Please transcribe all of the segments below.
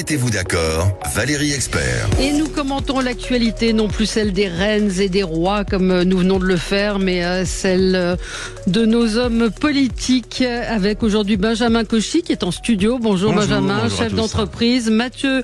Mettez-vous d'accord, Valérie Expert. Et nous commentons l'actualité, non plus celle des reines et des rois comme nous venons de le faire, mais celle de nos hommes politiques avec aujourd'hui Benjamin Cauchy qui est en studio. Bonjour Benjamin, bonjour chef d'entreprise. Mathieu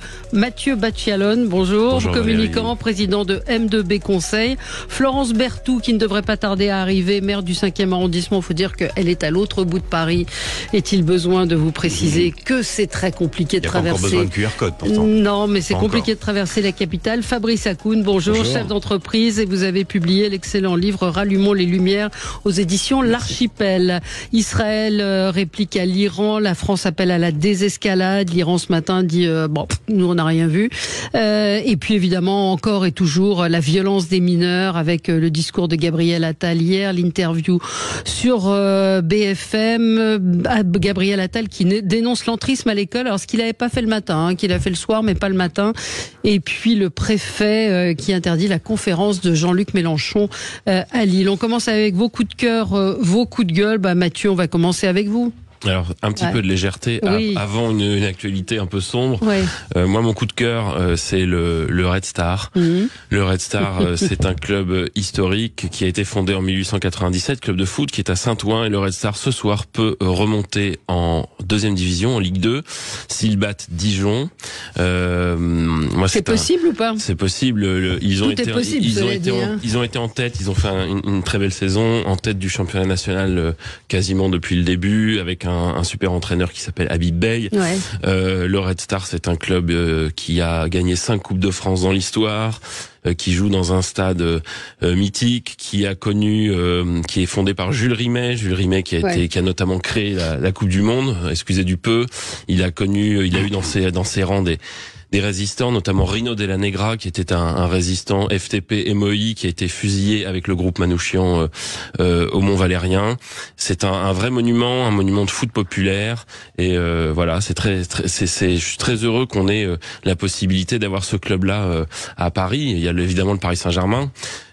Bacchialone, bonjour communicant, Valérie. Président de M2B Conseil. Florence Berthoud qui ne devrait pas tarder à arriver, maire du 5e arrondissement. Il faut dire qu'elle est à l'autre bout de Paris. Est-il besoin de vous préciser que c'est très compliqué de traverser? Il n'y a pas encore besoin de QR code pourtant. Non, mais c'est compliqué de traverser la capitale. Fabrice Hakoun, bonjour, chef d'entreprise, et vous avez publié l'excellent livre Rallumons les lumières aux éditions L'Archipel. Israël réplique à l'Iran, la France appelle à la désescalade. L'Iran ce matin dit nous on n'a rien vu. Et puis évidemment encore et toujours la violence des mineurs avec le discours de Gabriel Attal hier, l'interview sur BFM. Gabriel Attal qui dénonce l'entrisme à l'école, alors ce qu'il n'avait pas fait le matin, qu'il a fait le soir mais pas le matin. Et puis le préfet qui interdit la conférence de Jean-Luc Mélenchon à Lille. On commence avec vos coups de cœur, vos coups de gueule. Mathieu, on va commencer avec vous. Alors, un petit peu de légèreté avant une actualité un peu sombre. Moi, mon coup de cœur, c'est le Red Star. Le Red Star, c'est un club historique qui a été fondé en 1897, club de foot qui est à Saint-Ouen. Et le Red Star, ce soir, peut remonter en deuxième division, en Ligue 2, s'ils battent Dijon. C'est possible ou pas? C'est possible. Ils ont été en tête. Ils ont fait une très belle saison, en tête du championnat national quasiment depuis le début, avec un super entraîneur qui s'appelle Habib Bey. Le Red Star, c'est un club qui a gagné 5 Coupes de France dans l'histoire, qui joue dans un stade mythique, qui est fondé par Jules Rimet qui a notamment créé la Coupe du Monde, excusez du peu. Il a eu dans ses rangs des résistants, notamment Rino Della Negra, qui était un résistant FTP MOI, qui a été fusillé avec le groupe Manouchian au Mont Valérien. C'est un vrai monument, un monument de foot populaire. Et voilà, je suis très heureux qu'on ait la possibilité d'avoir ce club-là à Paris. Il y a évidemment le Paris Saint-Germain,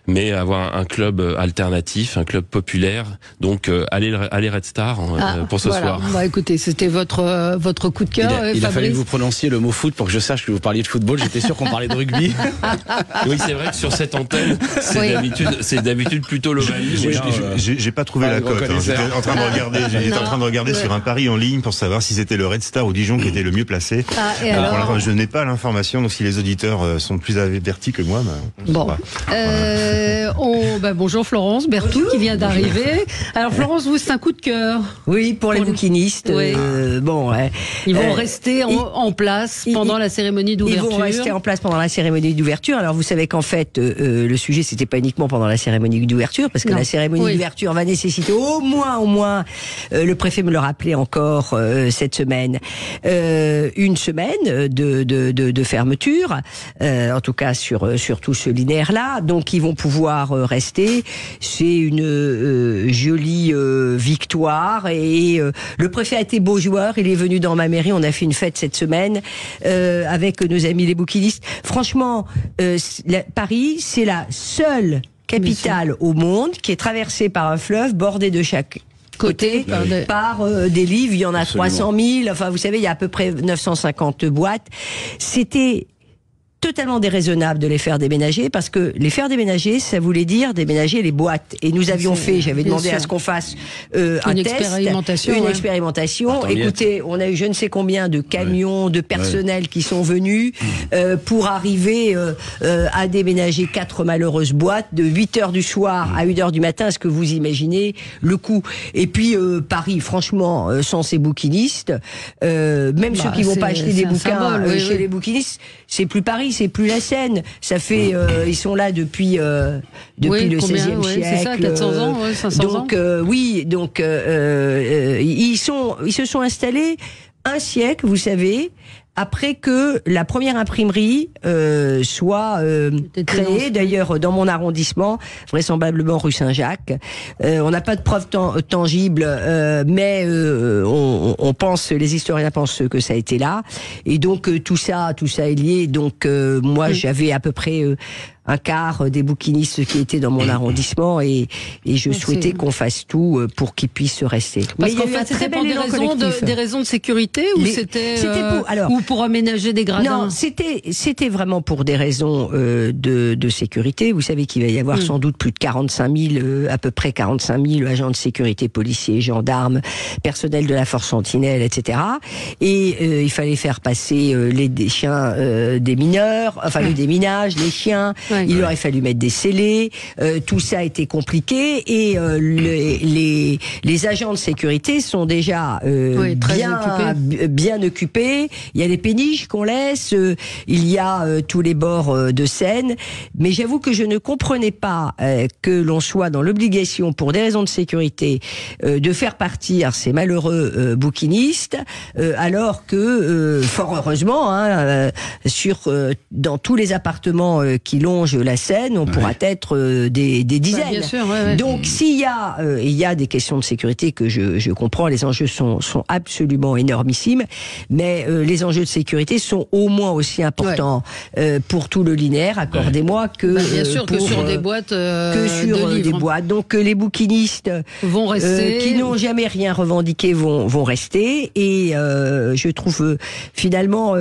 mais avoir un club alternatif, un club populaire. Donc allez Red Star pour ce soir. Écoutez, c'était votre coup de cœur. Il a fallu que vous prononciez le mot foot pour que je sache que vous parliez de football. J'étais sûr qu'on parlait de rugby. Oui, c'est vrai que sur cette antenne, c'est d'habitude plutôt l'Ovalie. J'ai pas trouvé la cote. J'étais en train de regarder sur un pari en ligne pour savoir si c'était le Red Star ou Dijon qui était le mieux placé. Alors, je n'ai pas l'information, donc si les auditeurs sont plus avertis que moi, bonjour Florence Berthoud qui vient d'arriver. Alors Florence, vous, c'est un coup de cœur. Oui, pour les bouquinistes. Ils vont rester en place pendant la cérémonie d'ouverture. Ils vont rester en place pendant la cérémonie d'ouverture. Alors vous savez qu'en fait, le sujet, c'était pas uniquement pendant la cérémonie d'ouverture, parce que la cérémonie d'ouverture va nécessiter au moins, le préfet me le rappelait encore cette semaine, une semaine de fermeture, en tout cas sur tout ce linéaire-là. Donc ils vont pouvoir rester. C'est une jolie victoire, et le préfet a été beau joueur. Il est venu dans ma mairie, on a fait une fête cette semaine avec nos amis les bouquinistes. Franchement, Paris, c'est la seule capitale au monde qui est traversée par un fleuve bordé de chaque côté par des livres. Il y en a 300 000. Enfin, vous savez, il y a à peu près 950 boîtes. C'était totalement déraisonnable de les faire déménager, parce que les faire déménager, ça voulait dire déménager les boîtes. Et nous avions j'avais demandé à ce qu'on fasse une expérimentation. Écoutez, on a eu je ne sais combien de camions, de personnel qui sont venus pour arriver à déménager 4 malheureuses boîtes de 8h du soir à 1h du matin. Est-ce que vous imaginez le coût? Et puis Paris, franchement, sans ces bouquinistes, même ceux qui vont pas acheter des bouquins chez les bouquinistes, c'est plus Paris. C'est plus la Seine. Ça fait, ils sont là depuis le XVIe siècle. C'est ça, 400 ans, 500 ans. Donc ils se sont installés un siècle, vous savez, après que la première imprimerie soit créée, d'ailleurs dans mon arrondissement, vraisemblablement rue Saint-Jacques. On n'a pas de preuves tangibles, mais on pense, les historiens pensent que ça a été là. Et donc tout ça est lié. Donc moi j'avais à peu près un quart des bouquinistes qui étaient dans mon arrondissement et je souhaitais qu'on fasse tout pour qu'ils puissent rester. Parce qu'en fait, c'était pour des raisons de sécurité ou c'était pour aménager des gradins? Non, c'était vraiment pour des raisons de sécurité. Vous savez qu'il va y avoir sans doute plus de 45 000, à peu près 45 000 agents de sécurité, policiers, gendarmes, personnel de la force sentinelle, etc. Et il fallait faire passer des chiens des mineurs, enfin le déminage, les chiens. Il aurait fallu mettre des scellés. Tout ça a été compliqué et les agents de sécurité sont déjà bien occupés. Il y a les péniches qu'on laisse, il y a tous les bords de Seine. Mais j'avoue que je ne comprenais pas que l'on soit dans l'obligation, pour des raisons de sécurité, de faire partir ces malheureux bouquinistes, alors que, fort heureusement, dans tous les appartements qui longent la Seine, on pourra être des dizaines. Bien sûr, Donc, s'il y a des questions de sécurité que je comprends, les enjeux sont absolument énormissimes, mais les enjeux de sécurité sont au moins aussi importants pour tout le linéaire, accordez-moi, que sur des boîtes de livres. Des boîtes. Donc les bouquinistes vont rester, qui n'ont jamais rien revendiqué vont rester. Et je trouve finalement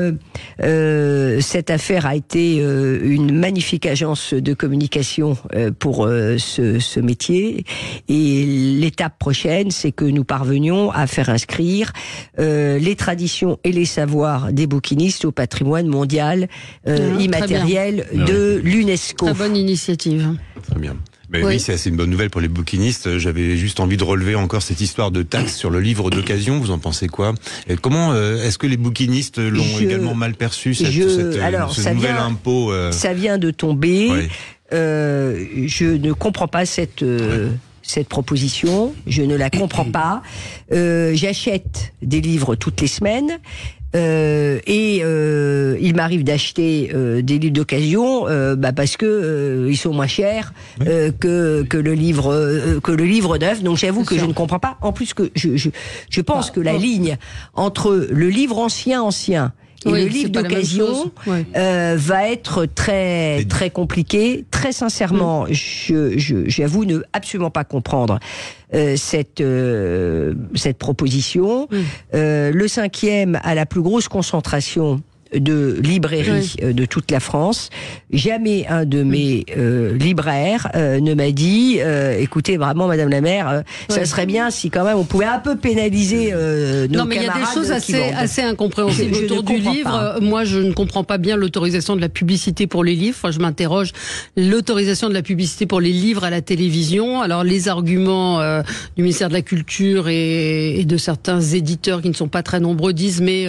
cette affaire a été une magnifique agence de communication pour ce métier. Et l'étape prochaine, c'est que nous parvenions à faire inscrire les traditions et les savoirs des bouquinistes au patrimoine mondial immatériel de l'UNESCO. Très bonne initiative. Très bien. Mais oui, c'est assez une bonne nouvelle pour les bouquinistes. J'avais juste envie de relever encore cette histoire de taxe sur le livre d'occasion. Vous en pensez quoi? Et comment est-ce que les bouquinistes l'ont également mal perçu, ce nouvel impôt Ça vient de tomber. Je ne comprends pas cette proposition. Je ne la comprends pas. J'achète des livres toutes les semaines. Il m'arrive d'acheter des livres d'occasion parce que ils sont moins chers que le livre neuf. Donc j'avoue que je ne comprends pas. En plus que je pense que la ligne entre le livre ancien et le livre d'occasion va être très très compliqué. Très sincèrement, j'avoue ne absolument pas comprendre cette proposition. Le 5e a la plus grosse concentration de librairies de toute la France. Jamais un de mes libraires ne m'a dit écoutez, vraiment Madame la maire, ça serait bien si quand même on pouvait un peu pénaliser nos camarades. Non, mais il y a des choses assez incompréhensibles autour du livre. Moi, je ne comprends pas bien l'autorisation de la publicité pour les livres. Enfin, je m'interroge l'autorisation de la publicité pour les livres à la télévision. Alors, les arguments du ministère de la Culture et de certains éditeurs qui ne sont pas très nombreux disent mais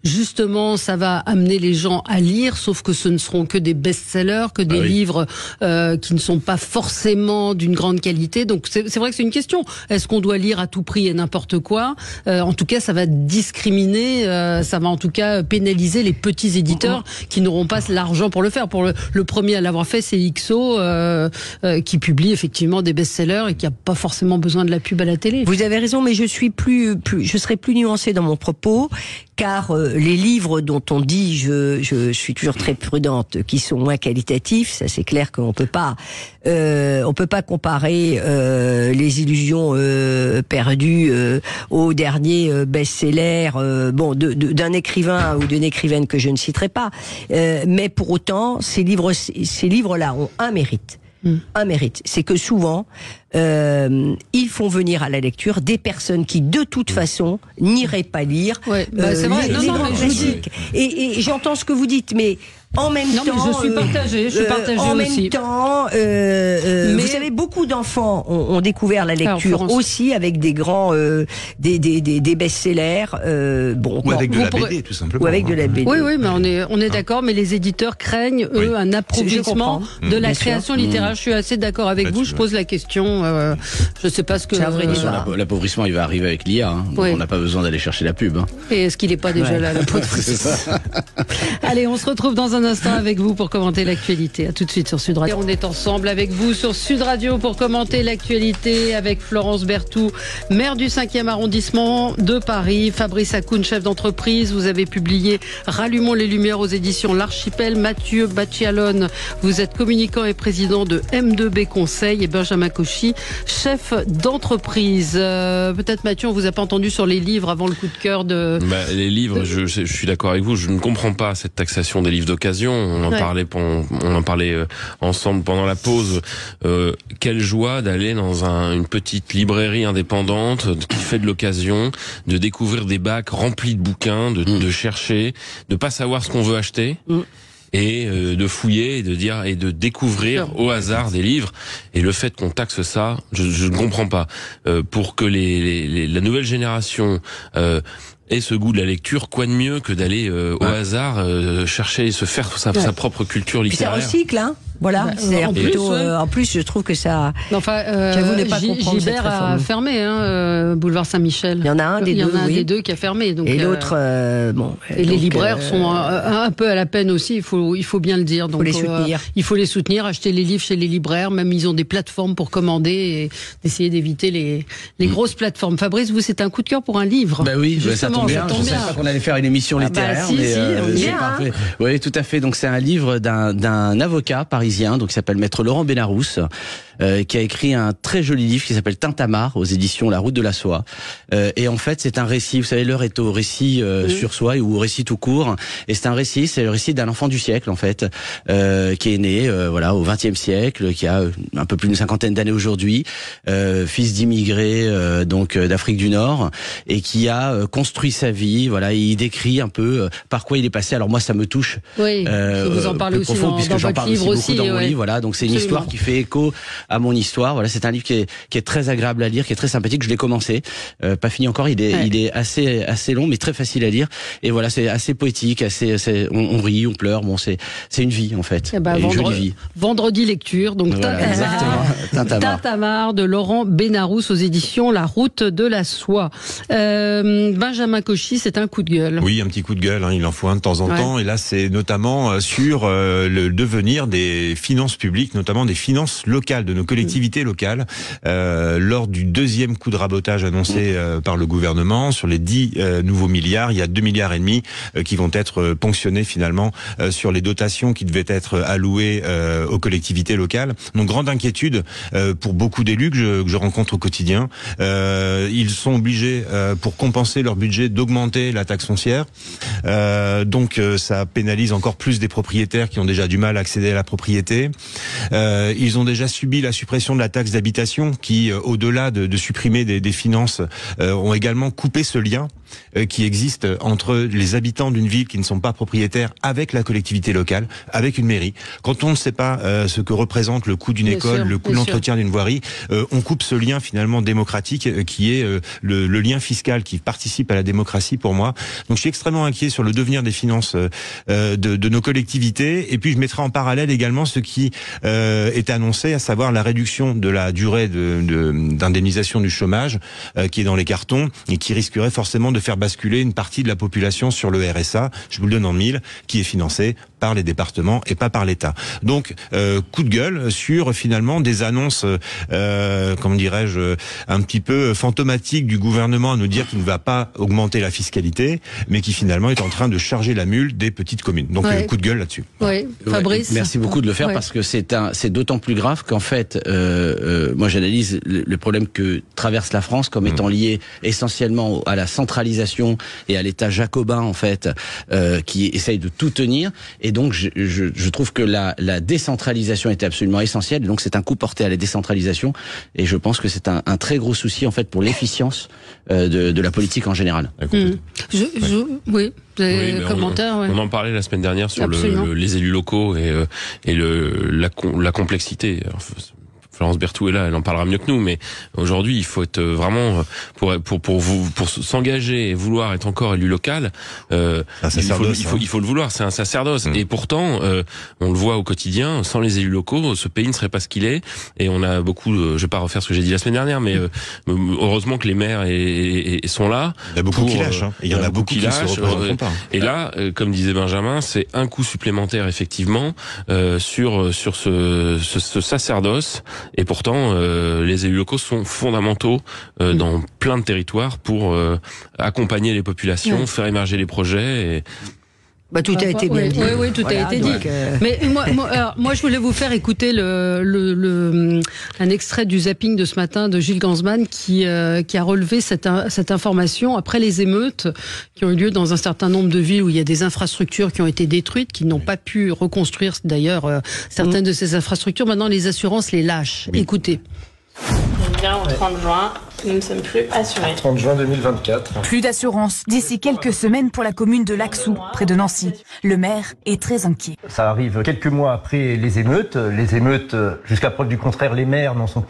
justement, ça va amener les gens à lire, sauf que ce ne seront que des best-sellers, que des livres qui ne sont pas forcément d'une grande qualité. Donc c'est vrai que c'est une question. Est-ce qu'on doit lire à tout prix et n'importe quoi? En tout cas, ça va discriminer, ça va en tout cas pénaliser les petits éditeurs qui n'auront pas l'argent pour le faire. Pour le premier à l'avoir fait, c'est XO qui publie effectivement des best-sellers et qui n'a pas forcément besoin de la pub à la télé. Vous avez raison, mais je serai plus nuancée dans mon propos, car les livres dont on dit, je suis toujours très prudente, qui sont moins qualitatifs, ça c'est clair qu'on peut pas comparer les illusions perdues au dernier best-seller d'un écrivain ou d'une écrivaine que je ne citerai pas, mais pour autant ces livres-là ont un mérite. Un mérite, c'est que souvent ils font venir à la lecture des personnes qui de toute façon n'iraient pas lire c'est vrai. les grands classiques. Et j'entends ce que vous dites, mais en même temps, mais je suis partagée. En aussi. même temps, vous savez, beaucoup d'enfants ont découvert la lecture aussi avec des grands, des best-sellers. Ou avec de la BD, tout simplement. Ou avec de la BD. Oui, mais on est d'accord. Mais les éditeurs craignent un appauvrissement de la création littéraire. Je suis assez d'accord avec vous. Je pose la question. Je sais pas ce que. L'appauvrissement, il va arriver avec l'IA. On n'a pas besoin d'aller chercher la pub. Et est-ce qu'il n'est pas déjà là, l'appauvrissement? Allez, on se retrouve dans un instant avec vous pour commenter l'actualité. À tout de suite sur Sud Radio. On est ensemble avec vous sur Sud Radio pour commenter l'actualité avec Florence Berthoud, maire du 5e arrondissement de Paris, Fabrice Hakoun, chef d'entreprise. Vous avez publié Rallumons les lumières aux éditions L'Archipel. Mathieu Baccialone, vous êtes communicant et président de M2B Conseil, et Benjamin Cauchy, chef d'entreprise. Peut-être Mathieu, on vous a pas entendu sur les livres avant le coup de cœur de... les livres, je suis d'accord avec vous, je ne comprends pas cette taxation des livres d'occasion. On en parlait ensemble pendant la pause. Quelle joie d'aller dans une petite librairie indépendante qui fait de l'occasion, de découvrir des bacs remplis de bouquins, de chercher, de pas savoir ce qu'on veut acheter. Et de fouiller et de découvrir au hasard des livres. Et le fait qu'on taxe ça, je ne comprends pas. Pour que la nouvelle génération ait ce goût de la lecture, quoi de mieux que d'aller au hasard chercher et se faire sa propre culture littéraire. Puis ça recycle, hein. Voilà, en plus, je trouve que ça. J'avoue ne pas comprendre cette réforme. A fermé, boulevard Saint-Michel. Il y en a un des deux, qui a fermé. Donc, et l'autre, Et les libraires sont un peu à la peine aussi. Il faut bien le dire. Donc, les soutenir. Il faut les soutenir, acheter les livres chez les libraires. Même ils ont des plateformes pour commander et d'essayer d'éviter les grosses plateformes. Fabrice, vous, c'est un coup de cœur pour un livre. Oui, ça tombe bien. Je ne savais pas qu'on allait faire une émission littéraire, c'est parfait. Oui, tout à fait. Donc c'est un livre d'un avocat parisien, donc qui s'appelle Maître Laurent Benarous, qui a écrit un très joli livre qui s'appelle Tintamarre aux éditions La Route de la Soie. Et en fait, c'est un récit. Vous savez, l'heure est au récit sur soi ou au récit tout court. Et c'est le récit d'un enfant du siècle, en fait, qui est né, au XXe siècle, qui a un peu plus d'une cinquantaine d'années aujourd'hui, fils d'immigrés, donc d'Afrique du Nord, et qui a construit sa vie. Voilà, il décrit un peu par quoi il est passé. Alors moi, ça me touche. Oui. Vous en parlez aussi dans votre livre aussi. Dans mon livre, voilà. Donc c'est une histoire qui fait écho à mon histoire. Voilà, c'est un livre qui est très agréable à lire, qui est très sympathique. Je l'ai commencé, pas fini encore. Il est assez long, mais très facile à lire. Et voilà, c'est assez poétique, on rit, on pleure. Bon, c'est une vie en fait, une jolie vie. Vendredi lecture, donc Tintamarre de Laurent Benarous aux éditions La Route de la Soie. Benjamin Cauchy, c'est un coup de gueule. Oui, un petit coup de gueule. Il en faut un de temps en temps. Et là, c'est notamment sur le devenir des finances publiques, notamment des finances locales, de nos collectivités locales, lors du deuxième coup de rabotage annoncé par le gouvernement sur les 10 nouveaux milliards. Il y a 2,5 milliards qui vont être ponctionnés finalement sur les dotations qui devaient être allouées aux collectivités locales. Donc grande inquiétude pour beaucoup d'élus que je rencontre au quotidien. Ils sont obligés, pour compenser leur budget, d'augmenter la taxe foncière. Donc ça pénalise encore plus des propriétaires qui ont déjà du mal à accéder à la propriété. Ils ont déjà subi la suppression de la taxe d'habitation qui, au-delà de supprimer des finances, ont également coupé ce lien qui existe entre les habitants d'une ville qui ne sont pas propriétaires avec la collectivité locale, avec une mairie. Quand on ne sait pas ce que représente le coût d'une école, le coût de l'entretien d'une voirie, on coupe ce lien finalement démocratique qui est le lien fiscal qui participe à la démocratie pour moi. Donc je suis extrêmement inquiet sur le devenir des finances de nos collectivités. Et puis je mettrai en parallèle également ce qui est annoncé, à savoir la réduction de la durée d'indemnisation du chômage qui est dans les cartons et qui risquerait forcément de faire basculer une partie de la population sur le RSA, je vous le donne en mille, qui est financé par les départements et pas par l'État. Donc, coup de gueule sur finalement des annonces, comment dirais-je, un petit peu fantomatiques du gouvernement à nous dire qu'il ne va pas augmenter la fiscalité, mais qui finalement est en train de charger la mule des petites communes. Donc, coup de gueule là-dessus. Oui, Fabrice. Merci beaucoup de le faire parce que c'est d'autant plus grave qu'en fait, moi j'analyse le problème que traverse la France comme étant lié essentiellement à la centralisation et à l'État jacobin en fait, qui essaye de tout tenir. Et donc, je trouve que la décentralisation était absolument essentielle. Donc, c'est un coup porté à la décentralisation. Et je pense que c'est un très gros souci, en fait, pour l'efficience de la politique en général. Oui. Commentaires, on en parlait la semaine dernière sur les élus locaux et la complexité. Florence Berthoud est là, elle en parlera mieux que nous, mais aujourd'hui, il faut être vraiment pour s'engager et vouloir être encore élu local. Il faut le vouloir. C'est un sacerdoce. Et pourtant, on le voit au quotidien. Sans les élus locaux, ce pays ne serait pas ce qu'il est. Et on a beaucoup. Je vais pas refaire ce que j'ai dit la semaine dernière, mais heureusement que les maires sont là. Il y a beaucoup qui lâchent. Il y en a beaucoup qui lâchent. Et là, comme disait Benjamin, c'est un coût supplémentaire effectivement sur ce sacerdoce. Et pourtant, les élus locaux sont fondamentaux dans plein de territoires pour accompagner les populations, faire émerger les projets. Tout a été bien dit. Oui, tout a été dit. Mais moi, je voulais vous faire écouter un extrait du zapping de ce matin de Gilles Gansman qui a relevé cette information après les émeutes qui ont eu lieu dans un certain nombre de villes où il y a des infrastructures qui ont été détruites, qui n'ont pas pu reconstruire d'ailleurs certaines de ces infrastructures. Maintenant, les assurances les lâchent. Oui. Écoutez. Bien au 30 juin, nous ne sommes plus assurés. 30 juin 2024. Plus d'assurance d'ici quelques semaines pour la commune de Laxou, près de Nancy. Le maire est très inquiet. Ça arrive quelques mois après les émeutes. Les émeutes, jusqu'à preuve du contraire, les maires n'en sont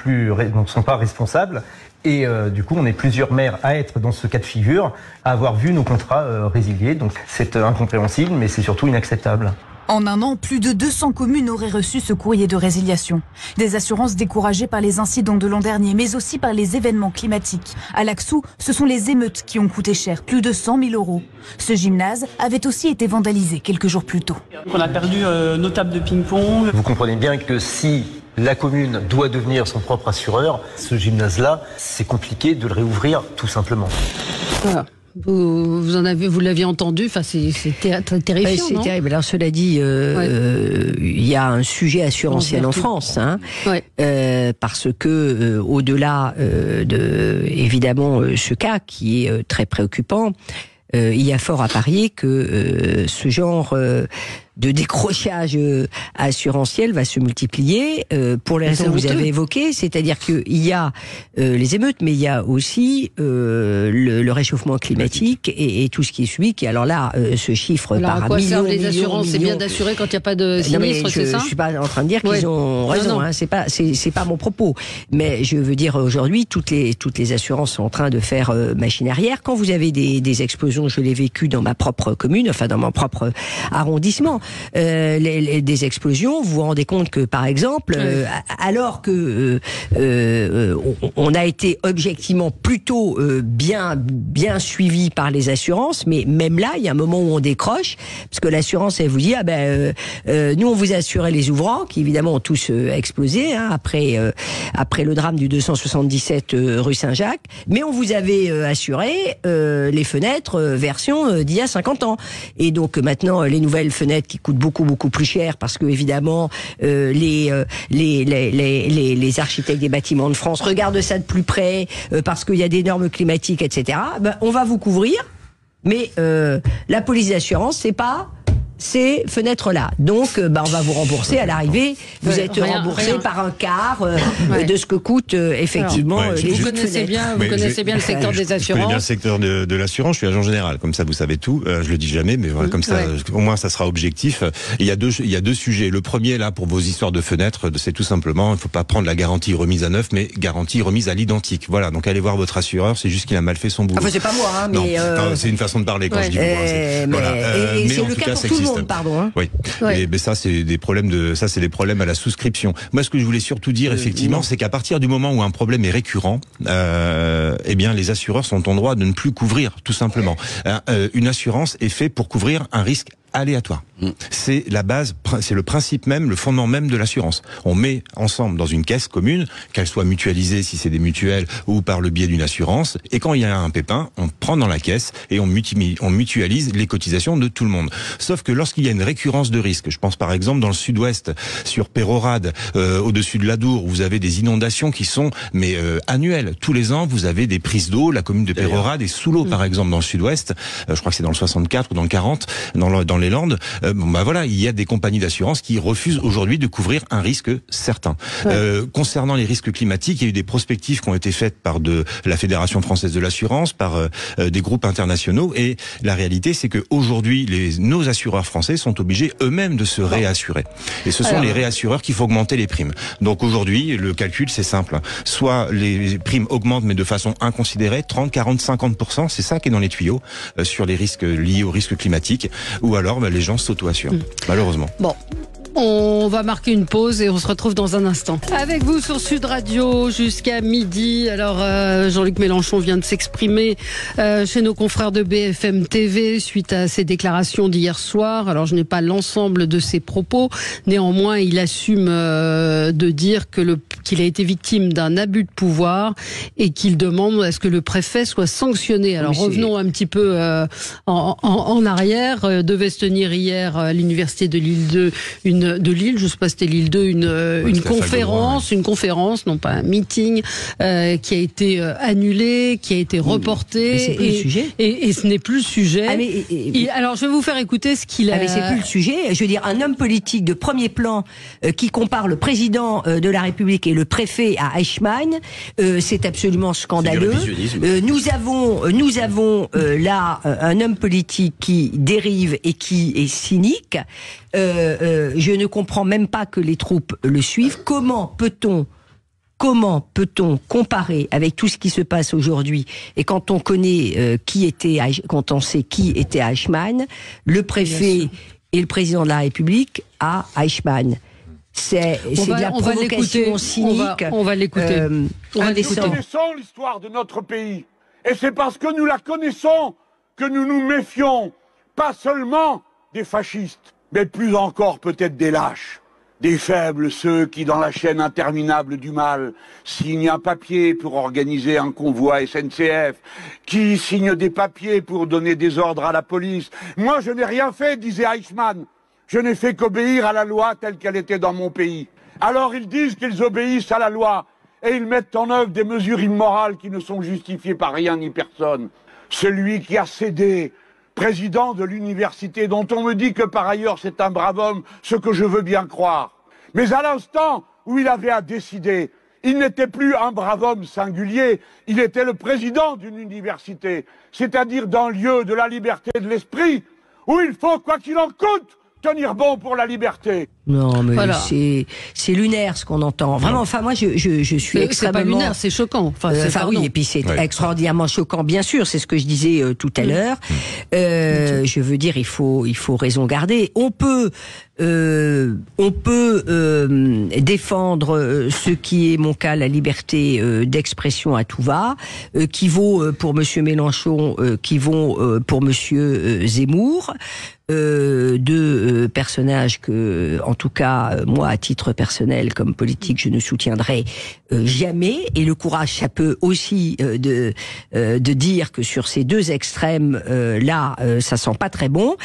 pas responsables. Et du coup, on est plusieurs maires à être dans ce cas de figure, à avoir vu nos contrats résiliés. Donc c'est incompréhensible, mais c'est surtout inacceptable. En un an, plus de 200 communes auraient reçu ce courrier de résiliation. Des assurances découragées par les incidents de l'an dernier, mais aussi par les événements climatiques. À Laxou, ce sont les émeutes qui ont coûté cher, plus de 100 000 €. Ce gymnase avait aussi été vandalisé quelques jours plus tôt. On a perdu nos tables de ping-pong. Vous comprenez bien que si la commune doit devenir son propre assureur, ce gymnase-là, c'est compliqué de le réouvrir tout simplement. Voilà. Vous l'aviez entendu, enfin c'est terrifiant. C'est terrible. Alors cela dit, il y a un sujet assurantiel en France, parce que au-delà de évidemment ce cas qui est très préoccupant, il y a fort à parier que ce genre de décrochage assurantiel va se multiplier pour les raisons que vous avez évoquées, c'est-à-dire qu'il y a les émeutes, mais il y a aussi le réchauffement climatique et tout ce qui est suivi, qui alors là se chiffre par millions. Les assurances, c'est bien d'assurer quand il n'y a pas de sinistre, c'est ça ? Je suis pas en train de dire qu'ils ont raison, hein, c'est pas mon propos, mais je veux dire aujourd'hui toutes les assurances sont en train de faire machine arrière. Quand vous avez des explosions, je l'ai vécu dans ma propre commune, enfin dans mon propre arrondissement. Des explosions, vous vous rendez compte que, par exemple, alors que on a été objectivement plutôt bien suivi par les assurances, mais même là, il y a un moment où on décroche, parce que l'assurance, elle vous dit, nous, on vous a assuré les ouvrants, qui évidemment ont tous explosé, après le drame du 277 rue Saint-Jacques, mais on vous avait assuré les fenêtres version d'il y a 50 ans. Et donc maintenant, les nouvelles fenêtres qui coûtent beaucoup plus cher parce que évidemment les architectes des bâtiments de France regardent ça de plus près parce qu'il y a des normes climatiques, etc. On va vous couvrir, mais la police d'assurance, c'est pas ces fenêtres-là. Donc, on va vous rembourser à l'arrivée. Vous êtes remboursé par un quart de ce que coûte effectivement les vous connaissez bien le secteur des assurances. Je connais bien le secteur de l'assurance. Je suis agent général. Comme ça, vous savez tout. Je le dis jamais, mais voilà, comme ça, au moins, ça sera objectif. Il y a deux sujets. Le premier, là, pour vos histoires de fenêtres, c'est tout simplement, il ne faut pas prendre la garantie remise à neuf, mais garantie remise à l'identique. Voilà. Donc, allez voir votre assureur. C'est juste qu'il a mal fait son boulot. Enfin, c'est pas moi, hein, mais c'est une façon de parler quand je dis moi. Mais c'est le cas pour tout le monde, pardon. Hein. Oui. Mais ça, c'est des problèmes à la souscription. Moi, ce que je voulais surtout dire, effectivement, c'est qu'à partir du moment où un problème est récurrent, eh bien, les assureurs sont en droit de ne plus couvrir, tout simplement. Une assurance est faite pour couvrir un risque aléatoire. C'est la base, c'est le principe même, le fondement même de l'assurance. On met ensemble dans une caisse commune, qu'elle soit mutualisée si c'est des mutuelles ou par le biais d'une assurance, et quand il y a un pépin, on prend dans la caisse et on mutualise les cotisations de tout le monde. Sauf que lorsqu'il y a une récurrence de risque, je pense par exemple dans le sud-ouest, sur Pérorade, au-dessus de l'Adour, où vous avez des inondations qui sont annuelles. Tous les ans, vous avez des prises d'eau. La commune de Pérorade est sous l'eau, par exemple, dans le sud-ouest. Je crois que c'est dans le 64 ou dans le 40, dans les Landes. voilà, il y a des compagnies d'assurance qui refusent aujourd'hui de couvrir un risque certain. Concernant les risques climatiques, il y a eu des prospectives qui ont été faites par la Fédération française de l'assurance, par des groupes internationaux, et la réalité, c'est que aujourd'hui, nos assureurs français sont obligés eux-mêmes de se réassurer. Et ce sont les réassureurs qui font augmenter les primes. Donc aujourd'hui, le calcul, c'est simple. Soit les primes augmentent, mais de façon inconsidérée, 30, 40, 50%, c'est ça qui est dans les tuyaux, sur les risques liés aux risques climatiques, ou alors les gens s'auto-assurent, malheureusement. Bon. On va marquer une pause et on se retrouve dans un instant. Avec vous sur Sud Radio jusqu'à midi. Alors Jean-Luc Mélenchon vient de s'exprimer chez nos confrères de BFM TV suite à ses déclarations d'hier soir. Alors je n'ai pas l'ensemble de ses propos. Néanmoins, il assume de dire qu'il a été victime d'un abus de pouvoir et qu'il demande à ce que le préfet soit sanctionné. Alors revenons un petit peu en arrière. Devait se tenir hier à l'université de Lille 2 je sais pas si c'était Lille 2, une conférence, non pas un meeting, qui a été annulé, qui a été reporté. Mais c'est plus le sujet. Et ce n'est plus le sujet. Alors je vais vous faire écouter ce qu'il a. Mais c'est plus le sujet. Je veux dire, un homme politique de premier plan qui compare le président de la République et le préfet à Eichmann, c'est absolument scandaleux. Nous avons là un homme politique qui dérive et qui est cynique. Je ne comprends même pas que les troupes le suivent. Comment peut-on comparer avec tout ce qui se passe aujourd'hui, et quand on connaît quand on sait qui était Eichmann, le préfet et le président de la République à Eichmann. C'est de la provocation cynique. On va l'écouter. Nous connaissons l'histoire de notre pays, et c'est parce que nous la connaissons que nous nous méfions, pas seulement des fascistes, mais plus encore peut-être des lâches, des faibles, ceux qui, dans la chaîne interminable du mal, signent un papier pour organiser un convoi SNCF, qui signent des papiers pour donner des ordres à la police. Moi, je n'ai rien fait, disait Eichmann. Je n'ai fait qu'obéir à la loi telle qu'elle était dans mon pays. Alors ils disent qu'ils obéissent à la loi, et ils mettent en œuvre des mesures immorales qui ne sont justifiées par rien ni personne. Celui qui a cédé, président de l'université, dont on me dit que par ailleurs c'est un brave homme, ce que je veux bien croire. Mais à l'instant où il avait à décider, il n'était plus un brave homme singulier, il était le président d'une université, c'est-à-dire d'un lieu de la liberté de l'esprit, où il faut, quoi qu'il en coûte, tenir bon pour la liberté. Non, mais voilà. C'est lunaire ce qu'on entend. Vraiment, enfin moi je suis extrêmement... C'est pas lunaire, c'est choquant. Enfin oui, et puis c'est extraordinairement choquant, bien sûr, c'est ce que je disais tout à l'heure. Je veux dire, il faut raison garder. On peut défendre ce qui est mon cas, la liberté d'expression à tout va, qui vaut pour Monsieur Mélenchon, qui vaut pour Monsieur Zemmour, deux personnages que, en tout cas, moi, à titre personnel, comme politique, je ne soutiendrai jamais. Et le courage, ça peut aussi de dire que sur ces deux extrêmes, là, ça sent pas très bon.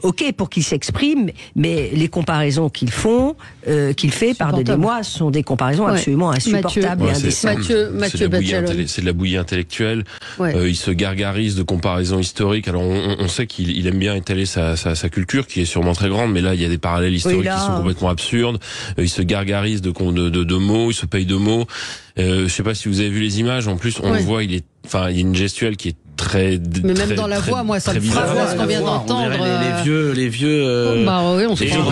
Ok, pour qu'ils s'expriment, mais les comparaisons qu'il fait, pardonnez-moi, sont des comparaisons absolument insupportables et indécentes. C'est de la bouillie intellectuelle. Il se gargarise de comparaisons historiques. Alors, on sait qu'il aime bien étaler sa culture, qui est sûrement très grande, mais là, il y a des parallèles historiques qui sont complètement absurdes. Il se gargarise de mots, il se paye de mots. Je sais pas si vous avez vu les images. En plus, on le voit, il y a une gestuelle qui est très... Mais même dans la voix, moi, ça me frappe ce qu'on vient d'entendre. Les vieux... on se prend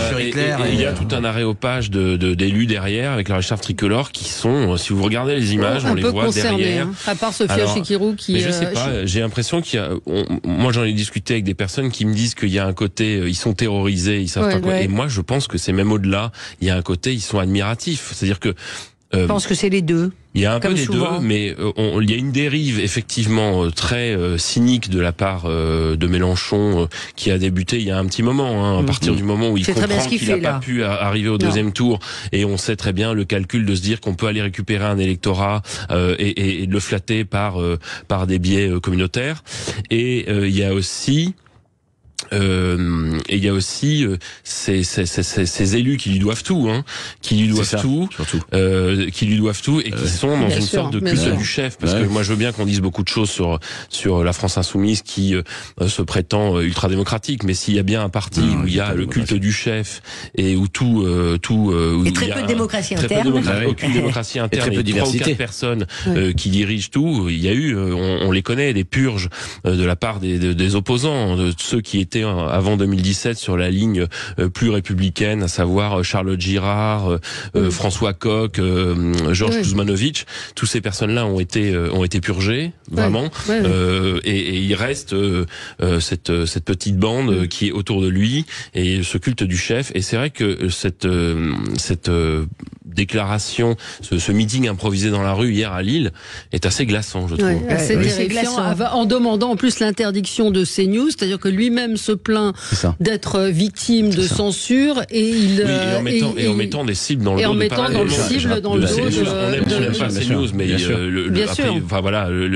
sur Hitler. Il y a tout un aréopage d'élus derrière, avec leur écharpe tricolore, qui sont, si vous regardez les images, on les voit derrière. À part Sophia Chikirou qui... Mais je sais pas, j'ai l'impression qu'il y a... Moi, j'en ai discuté avec des personnes qui me disent qu'il y a un côté, ils sont terrorisés, ils savent pas quoi. Et moi, je pense que c'est même au-delà. Il y a un côté, ils sont admiratifs. C'est-à-dire que... Je pense que c'est les deux. Il y a un peu des deux, mais il y a une dérive effectivement très cynique de la part de Mélenchon qui a débuté il y a un petit moment, à partir du moment où il comprend qu'il n'a pas pu arriver au deuxième tour, et on sait très bien le calcul de se dire qu'on peut aller récupérer un électorat et de le flatter par des biais communautaires. Et il y a aussi Et il y a aussi ces élus qui lui doivent tout, qui lui doivent tout, qui lui doivent tout et qui sont dans une sorte de culte du chef. Parce que moi, je veux bien qu'on dise beaucoup de choses sur la France insoumise qui se prétend ultra démocratique, mais s'il y a bien un parti où il y a le culte du chef et où tout et très peu de démocratie interne, aucune démocratie interne, et 3 ou 4 personnes qui dirigent tout. Il y a eu, on les connaît, des purges de la part des opposants, de ceux qui étaient avant 2017 sur la ligne plus républicaine, à savoir Charlotte Girard, François Koch, Georges Kuzmanovic. Tous ces personnes-là ont été purgées, vraiment. Et il reste cette petite bande qui est autour de lui et ce culte du chef. Et c'est vrai que cette déclaration, ce meeting improvisé dans la rue hier à Lille est assez glaçant, je trouve. Assez terrifiant, en demandant en plus l'interdiction de CNews, c'est-à-dire que lui-même se plaint d'être victime de censure et en mettant des cibles dans le dos. On n'aime pas CNews, mais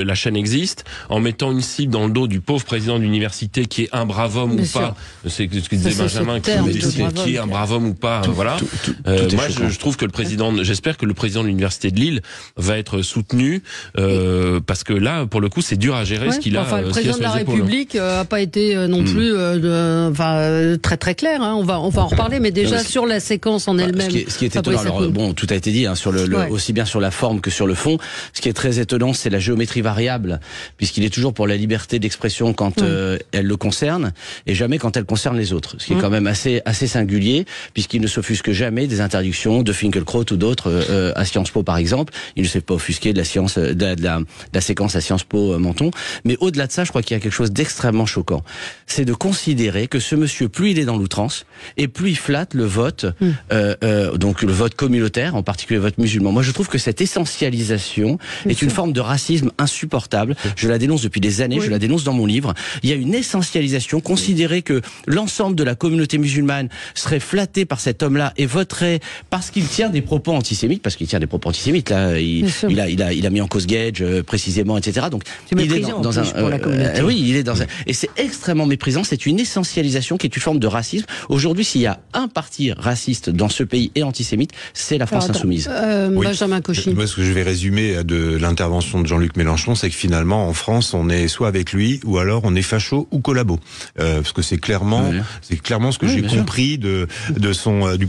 la chaîne existe. En mettant une cible dans le dos du pauvre président d'université qui est un brave homme ou pas, c'est ce que disait Benjamin, qui est un brave homme ou pas. Voilà. Moi, je trouve que j'espère que le président de l'université de Lille va être soutenu parce que là, pour le coup, c'est dur à gérer ce qu'il a. Le président de la République n'a pas été non plus très très clair. On va en reparler, mais déjà sur la séquence en elle-même. Ce qui est étonnant, tout a été dit aussi bien sur la forme que sur le fond. Ce qui est très étonnant, c'est la géométrie variable, puisqu'il est toujours pour la liberté d'expression quand elle le concerne, et jamais quand elle concerne les autres. Ce qui est quand même assez singulier, puisqu'il ne s'offusque jamais des interdictions de Finkielkraut ou d'autres à Sciences Po par exemple. Il ne s'est pas offusqué de la séquence à Sciences Po Menton. Mais au-delà de ça, je crois qu'il y a quelque chose d'extrêmement choquant. C'est de considérer que ce monsieur, plus il est dans l'outrance, et plus il flatte le vote, donc le vote communautaire, en particulier le vote musulman. Moi, je trouve que cette essentialisation est une forme de racisme insupportable. Je la dénonce depuis des années, je la dénonce dans mon livre. Il y a une essentialisation, considérer que l'ensemble de la communauté musulmane serait flattée par cet homme-là et voterait parce qu'il tient des propos antisémites, là, il a mis en cause Gage, précisément, etc. Donc, il est dans pour la communauté. Il est dans et c'est extrêmement méprisant, c'est une essentialisation qui est une forme de racisme. Aujourd'hui, s'il y a un parti raciste dans ce pays et antisémite, c'est la France insoumise. Benjamin Cauchy. Moi, ce que je vais résumer de l'intervention de Jean-Luc Mélenchon, c'est que finalement, en France, on est soit avec lui, ou alors on est facho ou collabo. Parce que c'est clairement ce que j'ai compris du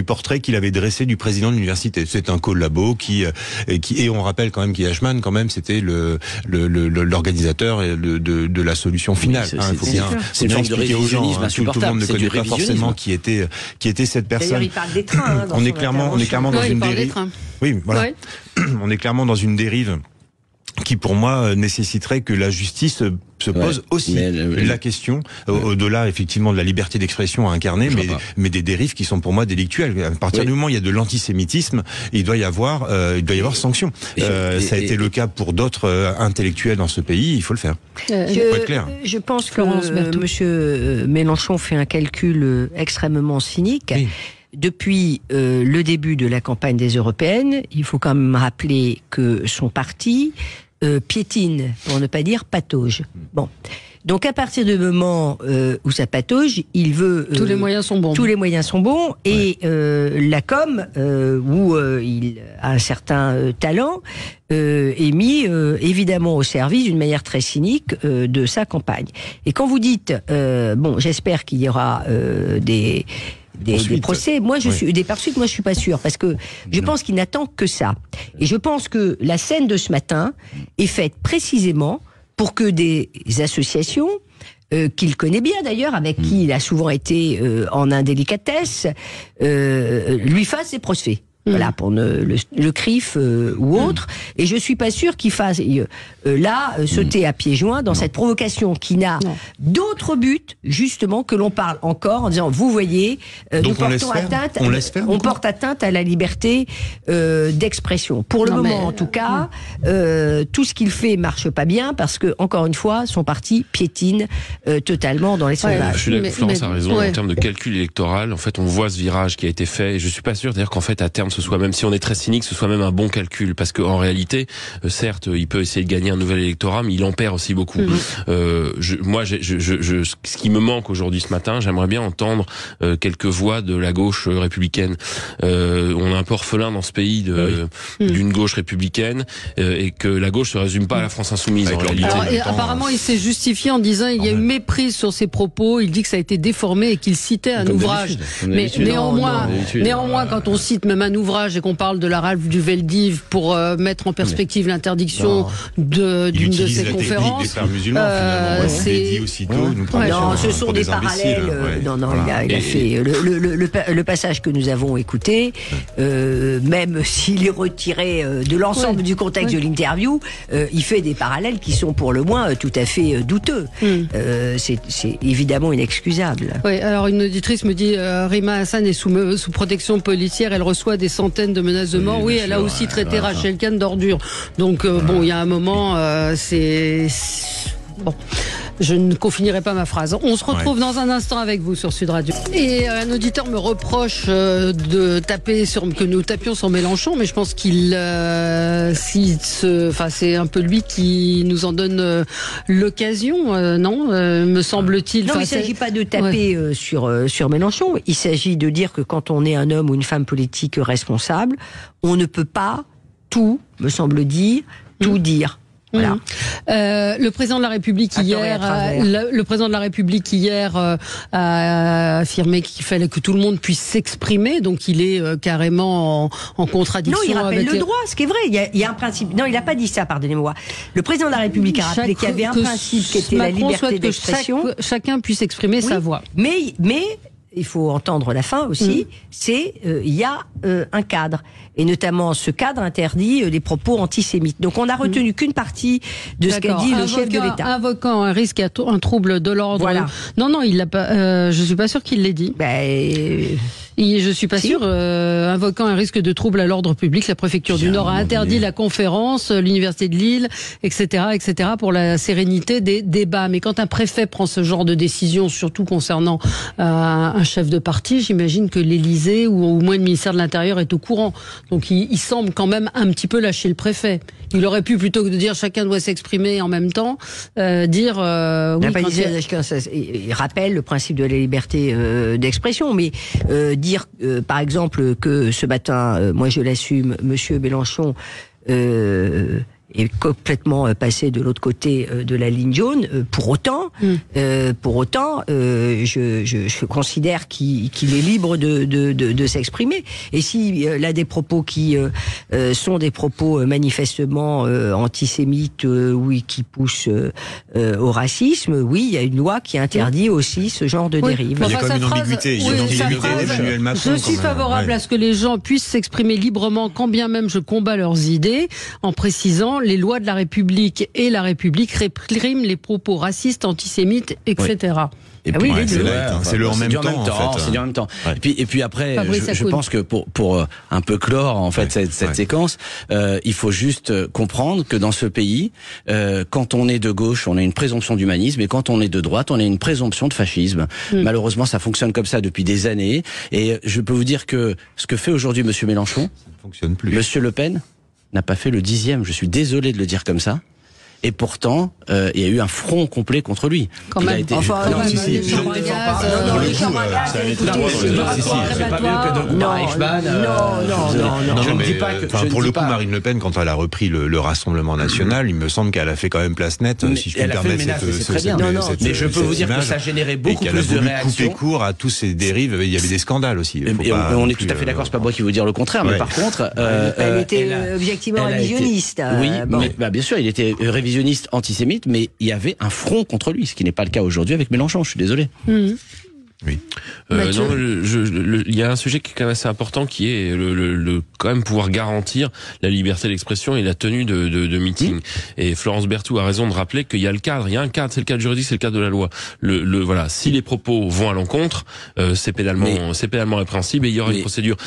portrait qu'il avait dressé du président de l'université. C'est un collabo et on rappelle quand même qu'Eichmann, quand même, c'était l'organisateur de la solution finale. C'est une forme de révisionnisme insupportable. Tout le monde ne connaît pas forcément qui était cette personne. D'ailleurs, il parle des trains. On est clairement dans une dérive. Oui, voilà. On est clairement dans une dérive qui, pour moi, nécessiterait que la justice se pose aussi la question, au-delà effectivement de la liberté d'expression à incarner, mais des dérives qui sont pour moi délictuelles. À partir du moment où il y a de l'antisémitisme, il doit y avoir sanction. Ça a été le cas pour d'autres intellectuels dans ce pays, il faut le faire. Faut être clair. Je pense que Monsieur Mélenchon fait un calcul extrêmement cynique. Oui. Depuis le début de la campagne des européennes, il faut quand même rappeler que son parti piétine, pour ne pas dire patauge. Bon. Donc à partir du moment où ça patauge, il veut... tous les moyens sont bons. Tous les moyens sont bons. Et la com, où il a un certain talent, est mis évidemment au service d'une manière très cynique de sa campagne. Et quand vous dites, j'espère qu'il y aura des procès, moi je suis des poursuites, moi je suis pas sûr, parce que je pense qu'il n'attend que ça. Et je pense que la scène de ce matin est faite précisément pour que des associations qu'il connaît bien d'ailleurs, avec qui il a souvent été en indélicatesse, lui fassent des procès. Voilà, pour le CRIF ou autre. Et je suis pas sûr qu'il fasse sauter à pieds joints dans cette provocation qui n'a d'autre but, justement, que l'on parle encore en disant, vous voyez, nous portons atteinte, on porte atteinte à la liberté d'expression. Pour le moment, en tout cas, tout ce qu'il fait marche pas bien parce que, encore une fois, son parti piétine totalement dans les sondages. Je suis d'accord, Florence a raison. En termes de calcul électoral, en fait, on voit ce virage qui a été fait. Et je suis pas sûr, d'ailleurs, qu'en fait, à terme, 2030, ce soit même, si on est très cynique, ce soit même un bon calcul, parce qu'en réalité, certes, il peut essayer de gagner un nouvel électorat, mais il en perd aussi beaucoup. Ce qui me manque aujourd'hui ce matin, j'aimerais bien entendre quelques voix de la gauche républicaine. On est un peu orphelin dans ce pays d'une gauche républicaine, et que la gauche se résume pas à la France insoumise en réalité. Alors, apparemment, il s'est justifié en disant il y a eu méprise sur ses propos. Il dit que ça a été déformé et qu'il citait un ouvrage. Mais néanmoins, quand on cite même un ouvrage et qu'on parle de la Ralph du Veldiv pour mettre en perspective l'interdiction d'une de ses conférences, ce sont des parallèles. Il a fait le passage que nous avons écouté, même s'il est retiré de l'ensemble du contexte de l'interview, il fait des parallèles qui sont pour le moins tout à fait douteux. C'est évidemment inexcusable. Oui, alors une auditrice me dit Rima Hassan est sous protection policière, elle reçoit des centaines de menaces de mort. Oui, elle a aussi traité Rachel Kahn d'ordure. Donc il y a un moment, bon. Je ne confinirai pas ma phrase. On se retrouve dans un instant avec vous sur Sud Radio. Et un auditeur me reproche de taper que nous tapions sur Mélenchon, mais je pense qu'il, c'est un peu lui qui nous en donne l'occasion, non me semble-t-il. Non, il ne s'agit pas de taper sur Mélenchon. Il s'agit de dire que quand on est un homme ou une femme politique responsable, on ne peut pas tout, me semble-t-il, tout dire. Voilà. Le président de la République hier, a affirmé qu'il fallait que tout le monde puisse s'exprimer, donc il est carrément en contradiction. Non, il rappelle le droit, ce qui est vrai. Il y a un principe. Non, il n'a pas dit ça, pardonnez-moi. Le président de la République a rappelé qu'il y avait un principe qui était la liberté d'expression. Que chacun puisse exprimer sa voix. Mais il faut entendre la fin aussi, il y a un cadre. Et notamment, ce cadre interdit les propos antisémites. Donc, on n'a retenu qu'une partie de ce qu'a dit le chef de l'État. Invoquant un risque, un trouble de l'ordre. Voilà. Non, il l'a pas. Je suis pas sûr qu'il l'ait dit. Je suis pas sûre. Invoquant un risque de trouble à l'ordre public, la préfecture du Nord a interdit la conférence, l'université de Lille, etc., pour la sérénité des débats. Mais quand un préfet prend ce genre de décision, surtout concernant un chef de parti, j'imagine que l'Élysée ou au moins le ministère de l'Intérieur est au courant. Donc il semble quand même un petit peu lâcher le préfet. Il aurait pu, plutôt que de dire chacun doit s'exprimer en même temps, dire... il rappelle le principe de la liberté d'expression, mais dire par exemple que ce matin, moi je l'assume, Monsieur Mélenchon est complètement passé de l'autre côté de la ligne jaune. Pour autant, je considère qu'il est libre de s'exprimer. Et s'il a des propos qui sont des propos manifestement antisémites, qui poussent au racisme, il y a une loi qui interdit aussi ce genre de dérive. Il y a quand même une ambiguïté. Je suis favorable à ce que les gens puissent s'exprimer librement, quand bien même je combats leurs idées, en précisant les lois de la République et la République répriment les propos racistes, antisémites, etc. Et puis, c'est le en même temps. C'est en même temps. Et puis après, je pense que pour un peu clore en fait cette séquence, il faut juste comprendre que dans ce pays, quand on est de gauche, on a une présomption d'humanisme, et quand on est de droite, on a une présomption de fascisme. Malheureusement, ça fonctionne comme ça depuis des années. Et je peux vous dire que ce que fait aujourd'hui Monsieur Mélenchon, ça ne fonctionne plus. Monsieur Le Pen n'a pas fait le 10e. Je suis désolé de le dire comme ça. Et pourtant, il y a eu un front complet contre lui. Quand même. C'est pas mieux que de comparer Eichmann. Non, je ne dis pas que. Pour le coup, Marine Le Pen, quand elle a repris le Rassemblement National, il me semble qu'elle a fait quand même place nette, si je puis me permettre cette. Mais je peux vous dire que ça générait beaucoup plus de réactions. Coupé court à tous ces dérives. Il y avait des scandales aussi. On est tout à fait d'accord. C'est pas moi qui vous dire le contraire, mais par contre, elle était objectivement révisionniste. Oui, mais bien sûr, il était révisionniste antisémite, mais il y avait un front contre lui, ce qui n'est pas le cas aujourd'hui avec Mélenchon, je suis désolé. Oui. Il y a un sujet qui est quand même assez important, qui est quand même pouvoir garantir la liberté d'expression et la tenue de meeting. Et Florence Berthoud a raison de rappeler qu'il y a le cadre. Il y a un cadre, c'est le cadre juridique, c'est le cadre de la loi. Voilà. Si les propos vont à l'encontre, c'est pénalement répréhensible et il y aura une procédure.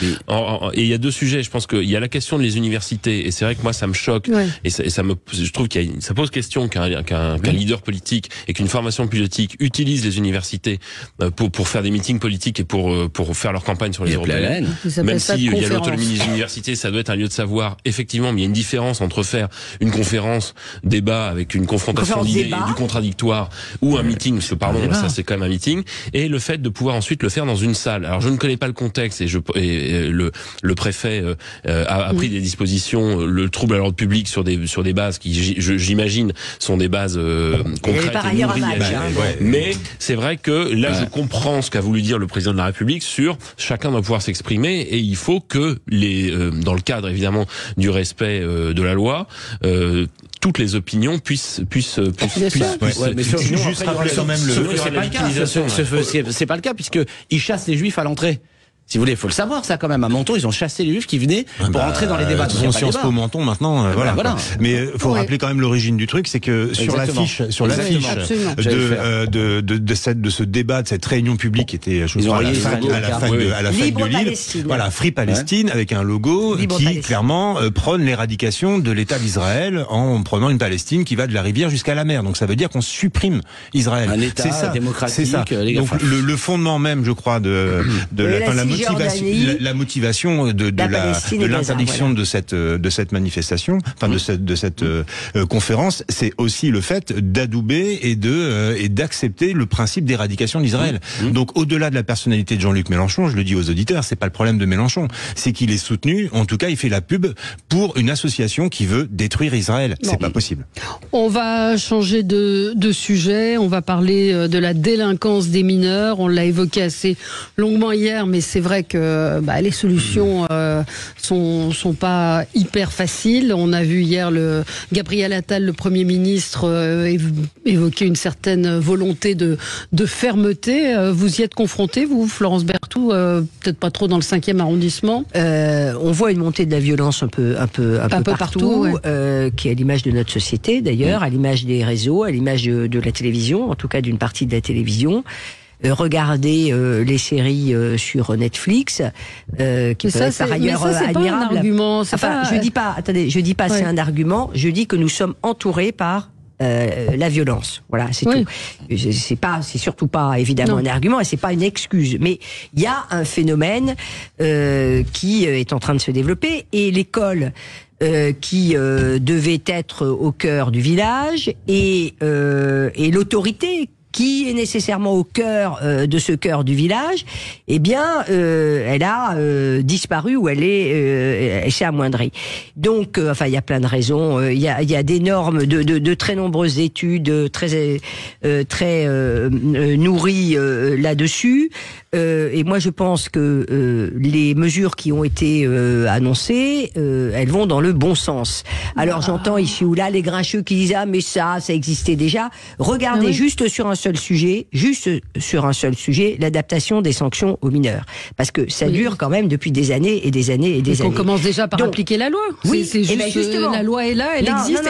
Et il y a deux sujets. Je pense qu'il y a la question des universités, et c'est vrai que moi ça me choque et je trouve ça pose question qu'un leader politique et qu'une formation politique utilise les universités pour pour faire des meetings politiques et pour faire leur campagne sur les européennes. Même si il y a l'autonomie des universités, ça doit être un lieu de savoir, effectivement, mais il y a une différence entre faire une conférence, débat avec une confrontation d'idées et du contradictoire, ou un meeting, parce que pardon, ça c'est quand même un meeting, et le fait de pouvoir ensuite le faire dans une salle. Alors je ne connais pas le contexte et le préfet a pris des dispositions, le trouble à l'ordre public sur des bases qui, j'imagine, sont des bases concrètes et nourries. Mais c'est vrai que là, je comprends ce qu'a voulu dire le président de la République sur chacun doit pouvoir s'exprimer et il faut que dans le cadre évidemment du respect de la loi, toutes les opinions puissent. Mais juste rappeler quand même c'est pas le cas puisque ils chassent les Juifs à l'entrée. Si vous voulez, il faut le savoir, ça quand même. À Menton, ils ont chassé les Juifs qui venaient pour entrer dans les débats. Ils ont Sciences Po Menton maintenant, voilà. Mais faut rappeler quand même l'origine du truc, c'est que sur l'affiche de ce débat, de cette réunion publique qui était, je crois, à la fac de Lille, voilà, Free Palestine, avec un logo qui clairement prône l'éradication de l'État d'Israël en prenant une Palestine qui va de la rivière jusqu'à la mer. Donc ça veut dire qu'on supprime Israël. Un État démocratique. Donc le fondement même, je crois, la motivation de l'interdiction de cette manifestation, enfin de cette conférence, c'est aussi le fait d'adouber et d'accepter le principe d'éradication d'Israël. Donc au-delà de la personnalité de Jean-Luc Mélenchon, je le dis aux auditeurs, c'est pas le problème de Mélenchon, c'est qu'il est soutenu, en tout cas il fait la pub pour une association qui veut détruire Israël. C'est pas possible. On va changer de sujet, on va parler de la délinquance des mineurs, on l'a évoqué assez longuement hier, mais c'est vrai que les solutions sont pas hyper faciles. On a vu hier Gabriel Attal, le Premier ministre, évoquer une certaine volonté de fermeté. Vous y êtes confronté, vous, Florence Berthoud, peut-être pas trop dans le 5e arrondissement. On voit une montée de la violence un peu partout, qui est à l'image de notre société d'ailleurs, à l'image des réseaux, à l'image de la télévision, en tout cas d'une partie de la télévision. Regardez les séries sur Netflix, qui peuvent être par ailleurs admirables. Je dis pas c'est un argument. Je dis que nous sommes entourés par la violence. Voilà, c'est tout. C'est surtout pas évidemment un argument et c'est pas une excuse. Mais il y a un phénomène qui est en train de se développer et l'école. Qui devait être au cœur du village et l'autorité qui est nécessairement au cœur de ce cœur du village, eh bien, elle a disparu ou elle s'est amoindrie. Donc, il y a plein de raisons. Il y a d'énormes, de très nombreuses études très nourries là-dessus. Et moi, je pense que les mesures qui ont été annoncées, elles vont dans le bon sens. Alors, j'entends ici ou là les grincheux qui disent mais ça existait déjà. Regardez juste sur un seul sujet, l'adaptation des sanctions aux mineurs, parce que ça dure quand même depuis des années et des années et des années. On commence déjà par appliquer la loi. Oui, c'est juste la loi est là, elle existe.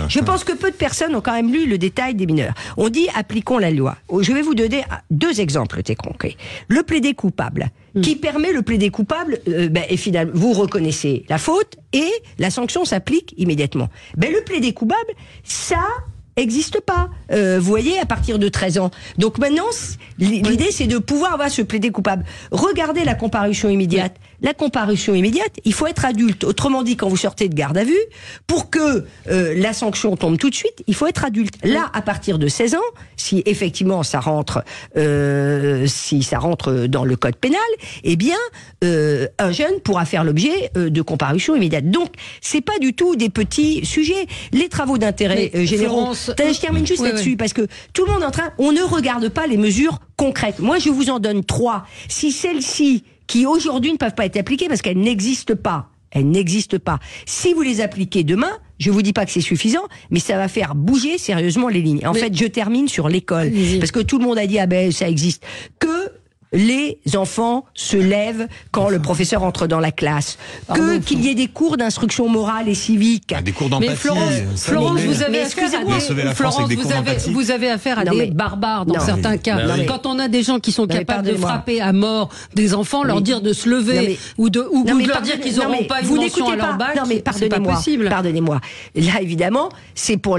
Je pense que peu de personnes ont quand même lu le détail des mineurs. On dit appliquons la loi. Je vais vous donner 2 exemples concrets. Le plaidé coupable, qui permet le plaidé coupable, et finalement, vous reconnaissez la faute et la sanction s'applique immédiatement. Le plaidé coupable, ça n'existe pas. Vous voyez, à partir de 13 ans. Donc maintenant, l'idée, c'est de pouvoir se plaider coupable. Regardez la comparution immédiate. La comparution immédiate, il faut être adulte. Autrement dit, quand vous sortez de garde à vue, pour que la sanction tombe tout de suite, il faut être adulte. Là, à partir de 16 ans, si effectivement ça rentre dans le code pénal, eh bien, un jeune pourra faire l'objet de comparution immédiate. Donc, c'est pas du tout des petits sujets. Les travaux d'intérêt généraux. Je termine juste là-dessus, parce que tout le monde on ne regarde pas les mesures concrètes. Moi, je vous en donne 3. Si celles-ci, qui aujourd'hui ne peuvent pas être appliquées parce qu'elles n'existent pas. Si vous les appliquez demain, je vous dis pas que c'est suffisant, mais ça va faire bouger sérieusement les lignes. En fait, je termine sur l'école, parce que tout le monde a dit ça existe. les enfants se lèvent quand le professeur entre dans la classe, qu'il y ait des cours d'instruction morale et civique. Des cours d'empathie. Florence, vous avez affaire à des barbares dans certains cas. Quand on a des gens qui sont capables de frapper à mort des enfants, leur dire de se lever ou de leur dire qu'ils n'auront pas une mention à leur bac, c'est pas possible. Pardonnez-moi. Là, évidemment, c'est pour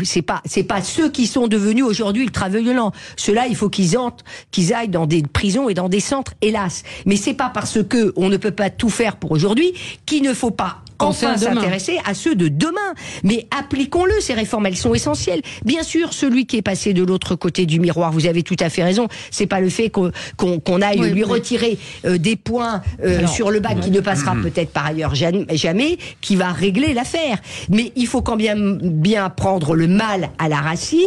c'est pas ceux qui sont devenus aujourd'hui ultra-violents. Ceux-là, il faut qu'ils aillent dans des prisons et dans des centres, hélas. Mais c'est pas parce que on ne peut pas tout faire pour aujourd'hui qu'il ne faut pas enfin s'intéresser à ceux de demain. Mais appliquons-le, ces réformes, elles sont essentielles. Bien sûr, celui qui est passé de l'autre côté du miroir, vous avez tout à fait raison, c'est pas le fait qu'on aille lui retirer des points sur le bac qui ne passera peut-être par ailleurs jamais, qui va régler l'affaire. Mais il faut quand même bien prendre le mal à la racine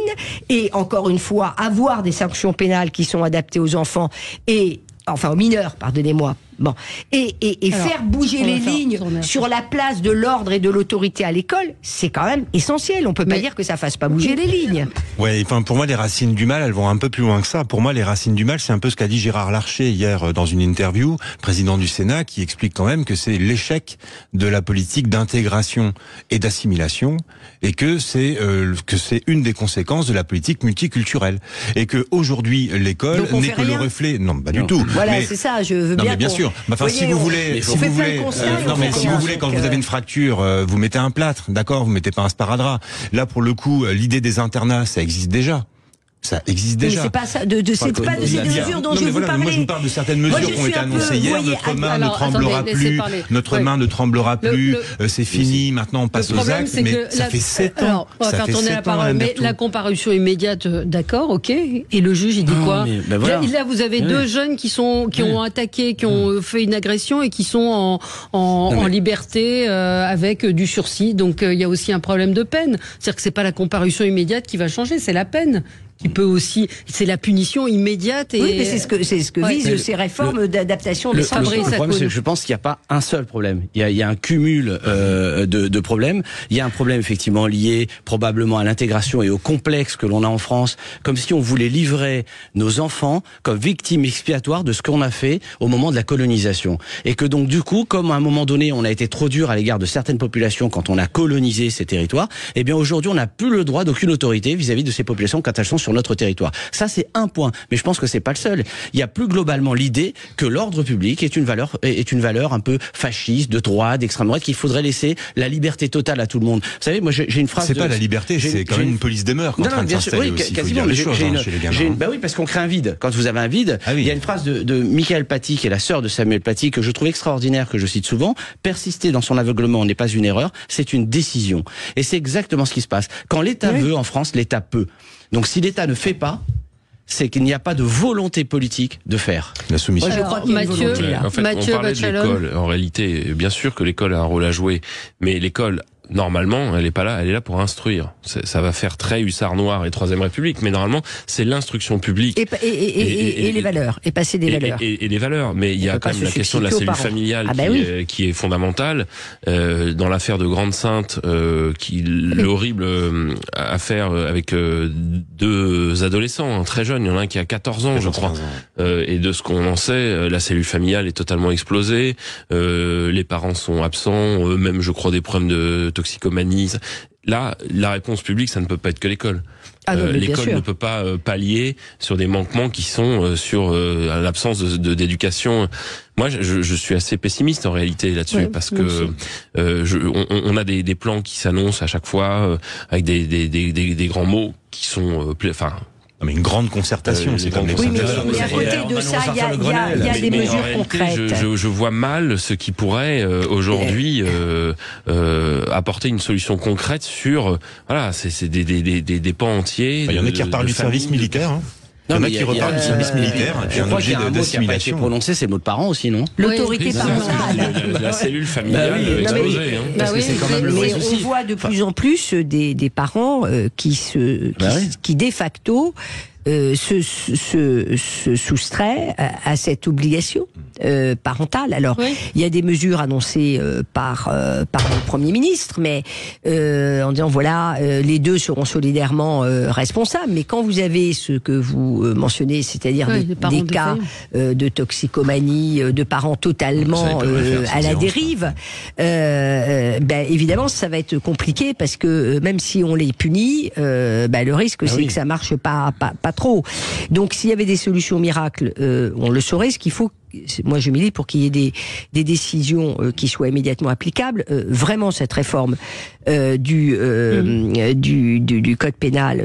et, encore une fois, avoir des sanctions pénales qui sont adaptées aux enfants aux mineurs, pardonnez-moi. Bon. Et faire bouger les lignes sur la place de l'ordre et de l'autorité à l'école, c'est quand même essentiel. On peut pas dire que ça fasse pas bouger les lignes. Ouais, enfin, pour moi, les racines du mal, elles vont un peu plus loin que ça. Pour moi, les racines du mal, c'est un peu ce qu'a dit Gérard Larcher hier dans une interview, président du Sénat, qui explique quand même que c'est l'échec de la politique d'intégration et d'assimilation, et que c'est une des conséquences de la politique multiculturelle. Et que aujourd'hui, l'école n'est que le reflet. Non, pas du tout. Voilà, c'est ça, je veux bien. Mais bien sûr. Enfin, si vous voulez, quand vous avez une fracture, vous mettez un plâtre, d'accord, vous mettez pas un sparadrap. Là, pour le coup, l'idée des internats, ça existe déjà. Ça existe déjà. Mais c'est pas ça, c'est pas de ces mesures dont je vous parlais. Moi, je vous parle de certaines mesures qui ont été annoncées hier. Notre main ne tremblera plus. C'est fini. Maintenant, on passe aux actes. Mais ça fait 7 ans. Alors, on va faire tourner la parole. Mais la comparution immédiate, d'accord, ok. Et le juge, il dit quoi? Là, vous avez deux jeunes qui ont attaqué, qui ont fait une agression et qui sont en liberté avec du sursis. Donc, il y a aussi un problème de peine. C'est-à-dire que c'est pas la comparution immédiate qui va changer, c'est la peine. Qui peut aussi, c'est la punition immédiate. Oui, mais c'est ce que visent ces réformes d'adaptation des sanctions. Le problème, c'est que je pense qu'il n'y a pas un seul problème. Il y a un cumul de problèmes. Il y a un problème effectivement lié probablement à l'intégration et au complexe que l'on a en France, comme si on voulait livrer nos enfants comme victimes expiatoires de ce qu'on a fait au moment de la colonisation. Et que donc du coup, comme à un moment donné, on a été trop dur à l'égard de certaines populations quand on a colonisé ces territoires, eh bien aujourd'hui, on n'a plus le droit d'aucune autorité vis-à-vis de ces populations quand elles sont sur notre territoire. Ça, c'est un point. Mais je pense que c'est pas le seul. Il y a plus globalement l'idée que l'ordre public est une valeur un peu fasciste, de droite, d'extrême droite, qu'il faudrait laisser la liberté totale à tout le monde. Vous savez, moi, j'ai une phrase. C'est pas la liberté, c'est quand même une police des mœurs. Non, bien sûr, oui, quasiment. Bah oui, parce qu'on crée un vide. Quand vous avez un vide, il y a une phrase de Michael Paty, qui est la sœur de Samuel Paty, que je trouve extraordinaire, que je cite souvent. Persister dans son aveuglement n'est pas une erreur, c'est une décision. Et c'est exactement ce qui se passe. Quand l'État veut en France, l'État peut. Donc si l'État ne fait pas, c'est qu'il n'y a pas de volonté politique de faire. La soumission. Moi, je crois qu'il y a une volonté, là. En fait, on parlait de l'école. En réalité, bien sûr que l'école a un rôle à jouer, mais l'école, normalement, elle est pas là, elle est là pour instruire. Ça va faire très hussard noir et Troisième République, mais normalement, c'est l'instruction publique. Et les valeurs, et passer des valeurs. Et les valeurs, mais il y a quand même la question de la cellule familiale qui est fondamentale. Dans l'affaire de Grande-Sainte, l'horrible affaire avec deux adolescents, très jeunes, il y en a un qui a 14 ans, je crois. Et de ce qu'on en sait, la cellule familiale est totalement explosée, les parents sont absents, même je crois des problèmes de toxicomanie. Là, la réponse publique, ça ne peut pas être que l'école. L'école ne peut pas pallier sur des manquements qui sont sur l'absence d'éducation. Moi, je suis assez pessimiste en réalité là-dessus, parce que on a des plans qui s'annoncent à chaque fois avec des grands mots qui sont mais une grande concertation, c'est comme les concertations. Mais à côté de ça, il y a des mesures concrètes. Je vois mal ce qui pourrait aujourd'hui apporter une solution concrète sur c'est des pans entiers. Il y en a qui reparlent du service militaire. Il y en a qui reparlent du service militaire. Je crois qu'il y a un mot qui n'a pas été prononcé, c'est le mot de parent aussi, non? L'autorité parentale. La cellule familiale explosée. Parce que c'est quand même le vrai souci. On voit de plus en plus des parents qui de facto se soustraient à cette obligation parentale. Alors, il y a des mesures annoncées par le Premier ministre, mais en disant voilà, les deux seront solidairement responsables. Mais quand vous avez ce que vous mentionnez, c'est-à-dire des cas de toxicomanie, de parents totalement à la dérive, évidemment, ça va être compliqué parce que même si on les punit, le risque c'est que ça marche pas trop. Donc, s'il y avait des solutions miracles, on le saurait. Ce qu'il faut, moi je milite pour qu'il y ait des décisions qui soient immédiatement applicables. Vraiment, cette réforme du code pénal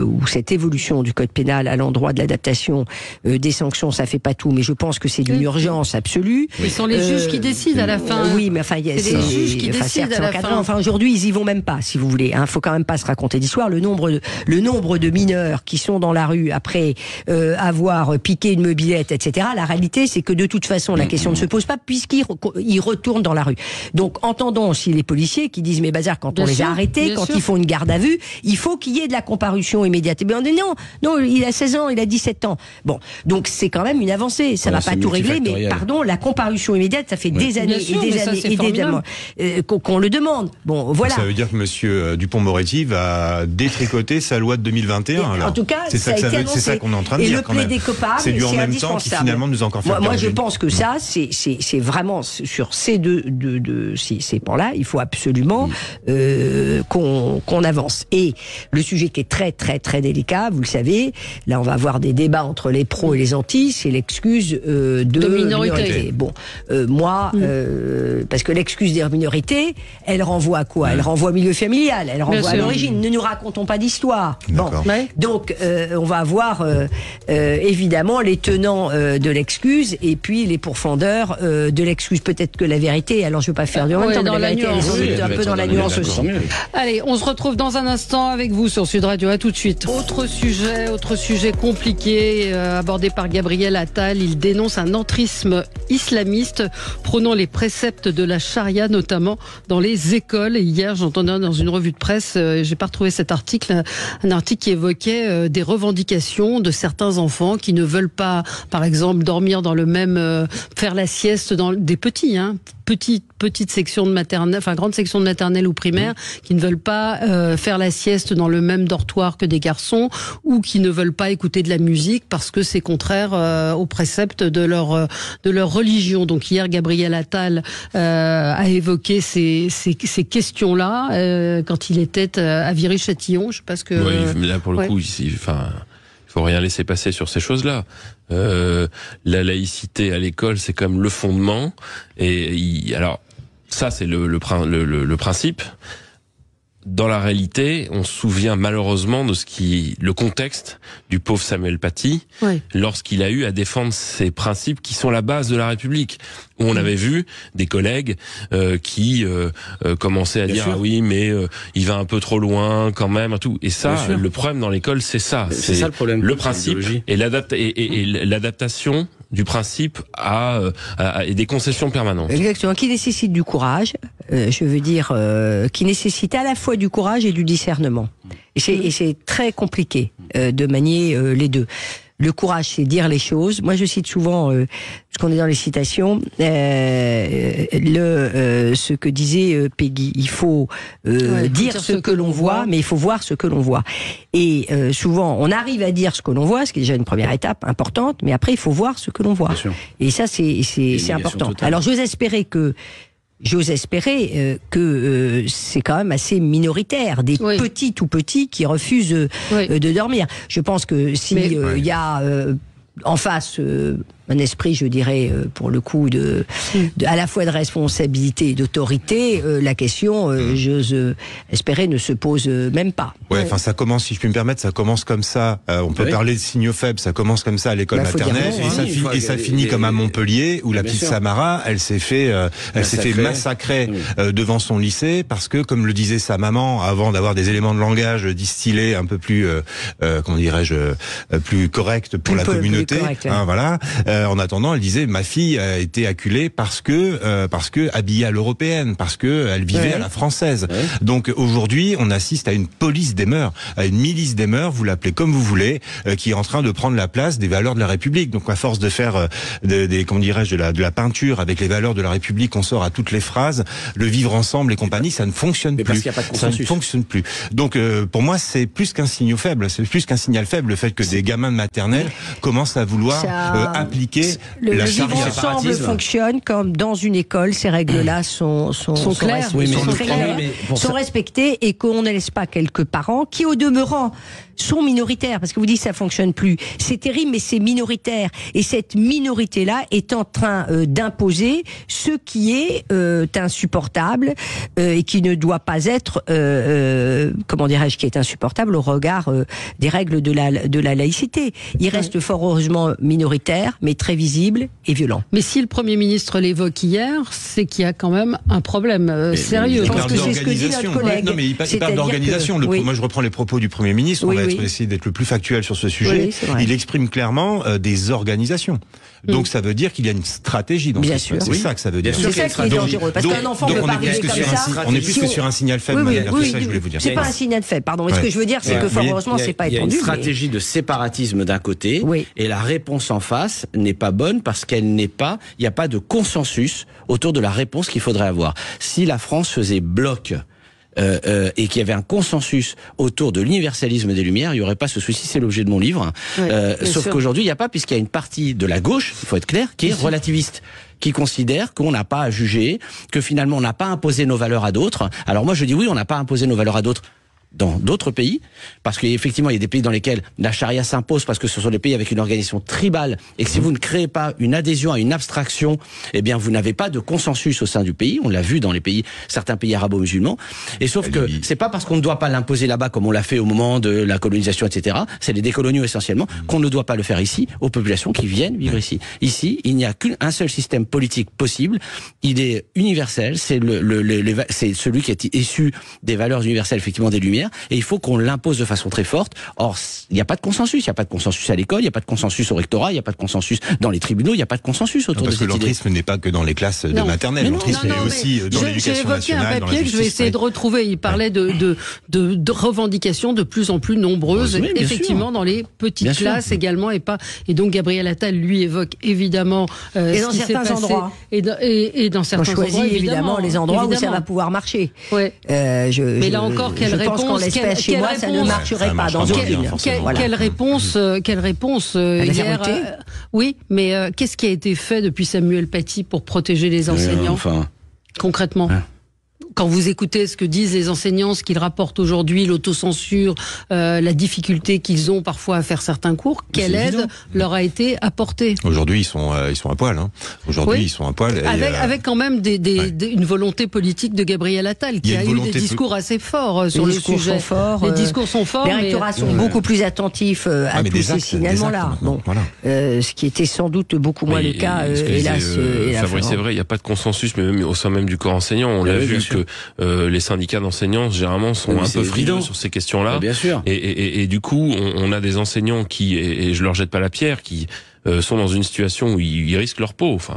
ou cette évolution du code pénal à l'endroit de l'adaptation des sanctions, ça fait pas tout, mais je pense que c'est d'une urgence absolue. Ce sont les juges qui décident à la fin. Oui, mais enfin, c'est les juges qui décident à la fin. Enfin, aujourd'hui, ils y vont même pas, si vous voulez. Faut quand même pas se raconter d'histoire. Le nombre de mineurs qui sont dans la rue après avoir piqué une mobilette, etc. La réalité, c'est que de toute façon, la question ne se pose pas puisqu'ils retournent dans la rue. Donc, entendons aussi les policiers qui disent, mais bazar, quand on les a arrêtés, quand ils font une garde à vue, il faut qu'il y ait de la comparution immédiate. Et bien, on dit non, il a 16 ans, il a 17 ans. Bon, donc c'est quand même une avancée. Ça va pas tout régler, mais pardon, la comparution immédiate, ça fait des années et des années qu'on le demande. Bon, voilà. Ça veut dire que monsieur Dupond-Moretti va détricoter sa loi de 2021. En tout cas, c'est ça qu'on est en train de dire quand même. C'est du en même temps qui finalement nous a encore fait perdre. Moi, je pense que ça, c'est vraiment sur ces ces pans-là, il faut absolument qu'on avance. Et le sujet qui est très très très délicat, vous le savez, là on va avoir des débats entre les pros et les antis, c'est l'excuse de minorité. Bon, parce que l'excuse des minorités, elle renvoie à quoi? Elle renvoie au milieu familial, elle renvoie à l'origine. Ne nous racontons pas d'histoire. Bon, donc on va avoir évidemment les tenants de l'excuse et puis les pourfendeurs de l'excuse. Peut-être que la vérité, alors je ne veux pas faire du en même temps, mais la vérité, elle est un peu dans la nuance aussi. Allez, on se retrouve dans un instant avec vous sur Sud Radio. À tout de suite. Autre sujet compliqué abordé par Gabriel Attal. Il dénonce un entrisme islamiste prônant les préceptes de la charia, notamment dans les écoles. Et hier, j'entendais dans une revue de presse, j'ai pas retrouvé cet article, un article qui évoquait des revendications de certains enfants qui ne veulent pas, par exemple, dormir dans le même, faire la sieste dans des petits, petite section de maternelle, enfin grande section de maternelle ou primaire, qui ne veulent pas faire la sieste dans le même dortoir que des garçons, ou qui ne veulent pas écouter de la musique parce que c'est contraire aux préceptes de leur religion. Donc hier, Gabriel Attal a évoqué ces questions-là quand il était à Viry-Châtillon. Je sais pas ce que. Oui, mais là pour le coup, faut rien laisser passer sur ces choses-là. La laïcité à l'école, c'est comme le fondement. Et alors, ça, c'est le principe. Dans la réalité, on se souvient malheureusement de le contexte du pauvre Samuel Paty, lorsqu'il a eu à défendre ces principes qui sont la base de la République. Où on avait vu des collègues qui commençaient à dire ah oui mais il va un peu trop loin quand même tout. Et ça, le problème dans l'école, c'est ça. C'est ça le problème. Le principe et l'adaptation du principe à des concessions permanentes. Exactement, qui nécessite du courage, je veux dire, qui nécessite à la fois du courage et du discernement. Et c'est très compliqué de manier les deux. Le courage, c'est dire les choses. Moi, je cite souvent, parce qu'on est dans les citations, ce que disait Peggy. Il faut dire ce que l'on voit, mais il faut voir ce que l'on voit. Et souvent, on arrive à dire ce que l'on voit, ce qui est déjà une première étape importante, mais après, il faut voir ce que l'on voit. Et ça, c'est important. Alors, j'ose espérer que c'est quand même assez minoritaire, des petits tout petits qui refusent de dormir. Je pense que si il y a en face un esprit, je dirais, pour le coup, à la fois de responsabilité et d'autorité, la question, j'ose espérer, ne se pose même pas. Enfin, ça commence, si je puis me permettre, ça commence comme ça. On peut parler de signaux faibles, ça commence comme ça à l'école maternelle, et ça finit comme à Montpellier, où la petite Samara, elle s'est fait massacrer devant son lycée, parce que, comme le disait sa maman, avant d'avoir des éléments de langage distillés un peu plus, comment dirais-je, plus corrects pour la communauté, côté. Voilà. En attendant, elle disait ma fille a été acculée parce que habillée à l'européenne, parce que elle vivait à la française. Donc aujourd'hui, on assiste à une police des mœurs, à une milice des mœurs, vous l'appelez comme vous voulez, qui est en train de prendre la place des valeurs de la République. Donc à force de faire comment dirais-je, de la peinture avec les valeurs de la République, on sort à toutes les phrases, le vivre ensemble et compagnie, ça ne fonctionne plus. Parce qu'il n'y a pas de consensus. Ça ne fonctionne plus. Donc pour moi, c'est plus qu'un signal faible. C'est plus qu'un signal faible le fait que des gamins de maternelle commencent à vouloir appliquer la charia. Le vivre ensemble fonctionne comme dans une école. Ces règles-là sont claires, sont respectées, et qu'on ne laisse pas quelques parents qui, au demeurant, sont minoritaires, parce que vous dites ça fonctionne plus. C'est terrible, mais c'est minoritaire. Et cette minorité-là est en train d'imposer ce qui est insupportable et qui ne doit pas être, comment dirais-je, qui est insupportable au regard des règles de la laïcité. Il reste fort heureusement minoritaire, mais très visible et violent. Mais si le Premier ministre l'évoque hier, c'est qu'il y a quand même un problème sérieux. Je pense que c'est ce que dit notre collègue. Non, mais il parle d'organisation. Moi, je reprends les propos du Premier ministre. On va essayer d'être le plus factuel sur ce sujet. Il exprime clairement des organisations. Donc ça veut dire qu'il y a une stratégie dans ce sujet. C'est ça que ça veut dire. C'est ça qui est dangereux. Parce qu'un enfant peut pas arriver comme ça. On est plus que sur un signal faible. C'est ça que je voulais vous dire. C'est pas un signal faible, pardon. Ce que je veux dire, c'est que fort heureusement, c'est pas étendu. Il y a une stratégie de séparatisme d'un côté, et la réponse en face n'est pas bonne parce qu'elle n'est pas, il n'y a pas de consensus autour de la réponse qu'il faudrait avoir. Si la France faisait bloc, et qu'il y avait un consensus autour de l'universalisme des Lumières, il n'y aurait pas ce souci, c'est l'objet de mon livre. Sauf qu'aujourd'hui, il n'y a pas, puisqu'il y a une partie de la gauche, il faut être clair, qui est relativiste, qui considère qu'on n'a pas à juger, que finalement on n'a pas imposé nos valeurs à d'autres. Alors moi je dis oui, on n'a pas imposé nos valeurs à d'autres dans d'autres pays, parce qu'effectivement il y a des pays dans lesquels la charia s'impose parce que ce sont des pays avec une organisation tribale, et que si vous ne créez pas une adhésion à une abstraction, eh bien vous n'avez pas de consensus au sein du pays. On l'a vu dans les pays, certains pays arabo-musulmans. Et sauf que c'est pas parce qu'on ne doit pas l'imposer là-bas comme on l'a fait au moment de la colonisation, etc. C'est les décoloniaux essentiellement, qu'on ne doit pas le faire ici aux populations qui viennent vivre ici. Ici, il n'y a qu'un seul système politique possible. Il est universel. C'est c'est celui qui est issu des valeurs universelles, effectivement, des Lumières. Et il faut qu'on l'impose de façon très forte. Or, il n'y a pas de consensus. Il n'y a pas de consensus à l'école, il n'y a pas de consensus au rectorat, il n'y a pas de consensus dans les tribunaux, il n'y a pas de consensus autour de cette idée. Parce que l'entrisme n'est pas que dans les classes de maternelle. L'entrisme est aussi dans l'éducation nationale. J'ai évoqué un papier que je vais essayer de retrouver. Il parlait de revendications de plus en plus nombreuses, effectivement, dans les petites classes également, et donc Gabriel Attal, lui, évoque évidemment et dans certains endroits. Et dans certains endroits, évidemment, les endroits où ça va pouvoir marcher. Mais là encore, quelle réponse chez moi, ça ne marcherait pas dans aucune. Quelle réponse hier oui, mais qu'est-ce qui a été fait depuis Samuel Paty pour protéger les enseignants concrètement? Quand vous écoutez ce que disent les enseignants, ce qu'ils rapportent aujourd'hui, l'autocensure, la difficulté qu'ils ont parfois à faire certains cours, quelle aide leur a été apportée? Aujourd'hui, ils sont à poil. Aujourd'hui, ils sont à poil. Avec quand même une volonté politique de Gabriel Attal, qui a eu des discours assez forts sur le sujet. Les discours sont forts. Les rectorats sont beaucoup plus attentifs à tous ces signalements-là. Ce qui était sans doute beaucoup moins le cas, hélas. Fabrice, c'est vrai, il n'y a pas de consensus, mais même au sein même du corps enseignant, on l'a vu que les syndicats d'enseignants généralement sont un peu frileux sur ces questions-là. Bien sûr. Et du coup, on a des enseignants qui, et je leur jette pas la pierre, qui sont dans une situation où ils risquent leur peau. Enfin,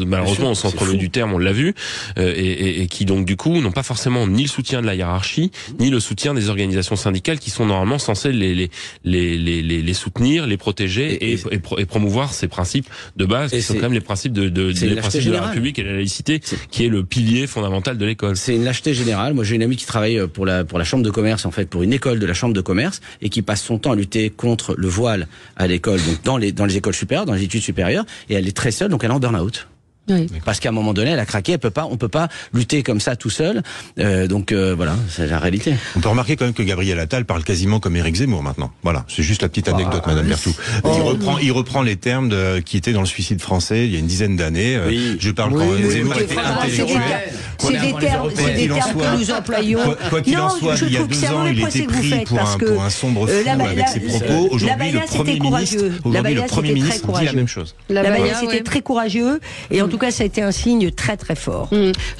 malheureusement, au sens premier du terme, on l'a vu, et qui donc du coup n'ont pas forcément ni le soutien de la hiérarchie, ni le soutien des organisations syndicales qui sont normalement censées les soutenir, les protéger et promouvoir ces principes de base, qui sont quand même les principes de la République et de la laïcité, qui est le pilier fondamental de l'école. C'est une lâcheté générale. Moi, j'ai une amie qui travaille pour la chambre de commerce, en fait, pour une école de la chambre de commerce, et qui passe son temps à lutter contre le voile à l'école, donc dans les écoles supérieures, dans les études supérieures, et elle est très seule, donc elle est en burn-out. Oui. Parce qu'à un moment donné, elle a craqué, on peut pas lutter comme ça tout seul. Voilà, c'est la réalité. On peut remarquer quand même que Gabriel Attal parle quasiment comme Éric Zemmour maintenant. Voilà, c'est juste la petite anecdote, Madame Berthoud. Il reprend les termes qui étaient dans le suicide français il y a une dizaine d'années. Je parle quand Zemmour était intellectuel. C'est des termes que nous employons. Quoi qu'il en soit, il y a 2 ans, il était pris pour un sombre fou avec ses propos. Aujourd'hui, le Premier ministre dit la même chose. La Baïa, c'était très courageux. Et en tout tout cas, ça a été un signe très très fort.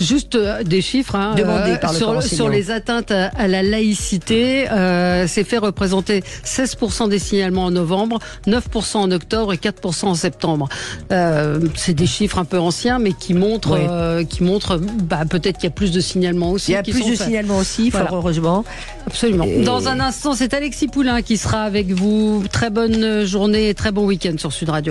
Juste des chiffres demandés par le sur les atteintes à la laïcité. C'est fait représenter 16% des signalements en novembre, 9% en octobre et 4% en septembre. C'est des chiffres un peu anciens, mais qui montrent, peut-être qu'il y a plus de signalements aussi. Il y a plus de signalements aussi, fort heureusement. Absolument. Dans un instant, c'est Alexis Poulain qui sera avec vous. Très bonne journée et très bon week-end sur Sud Radio.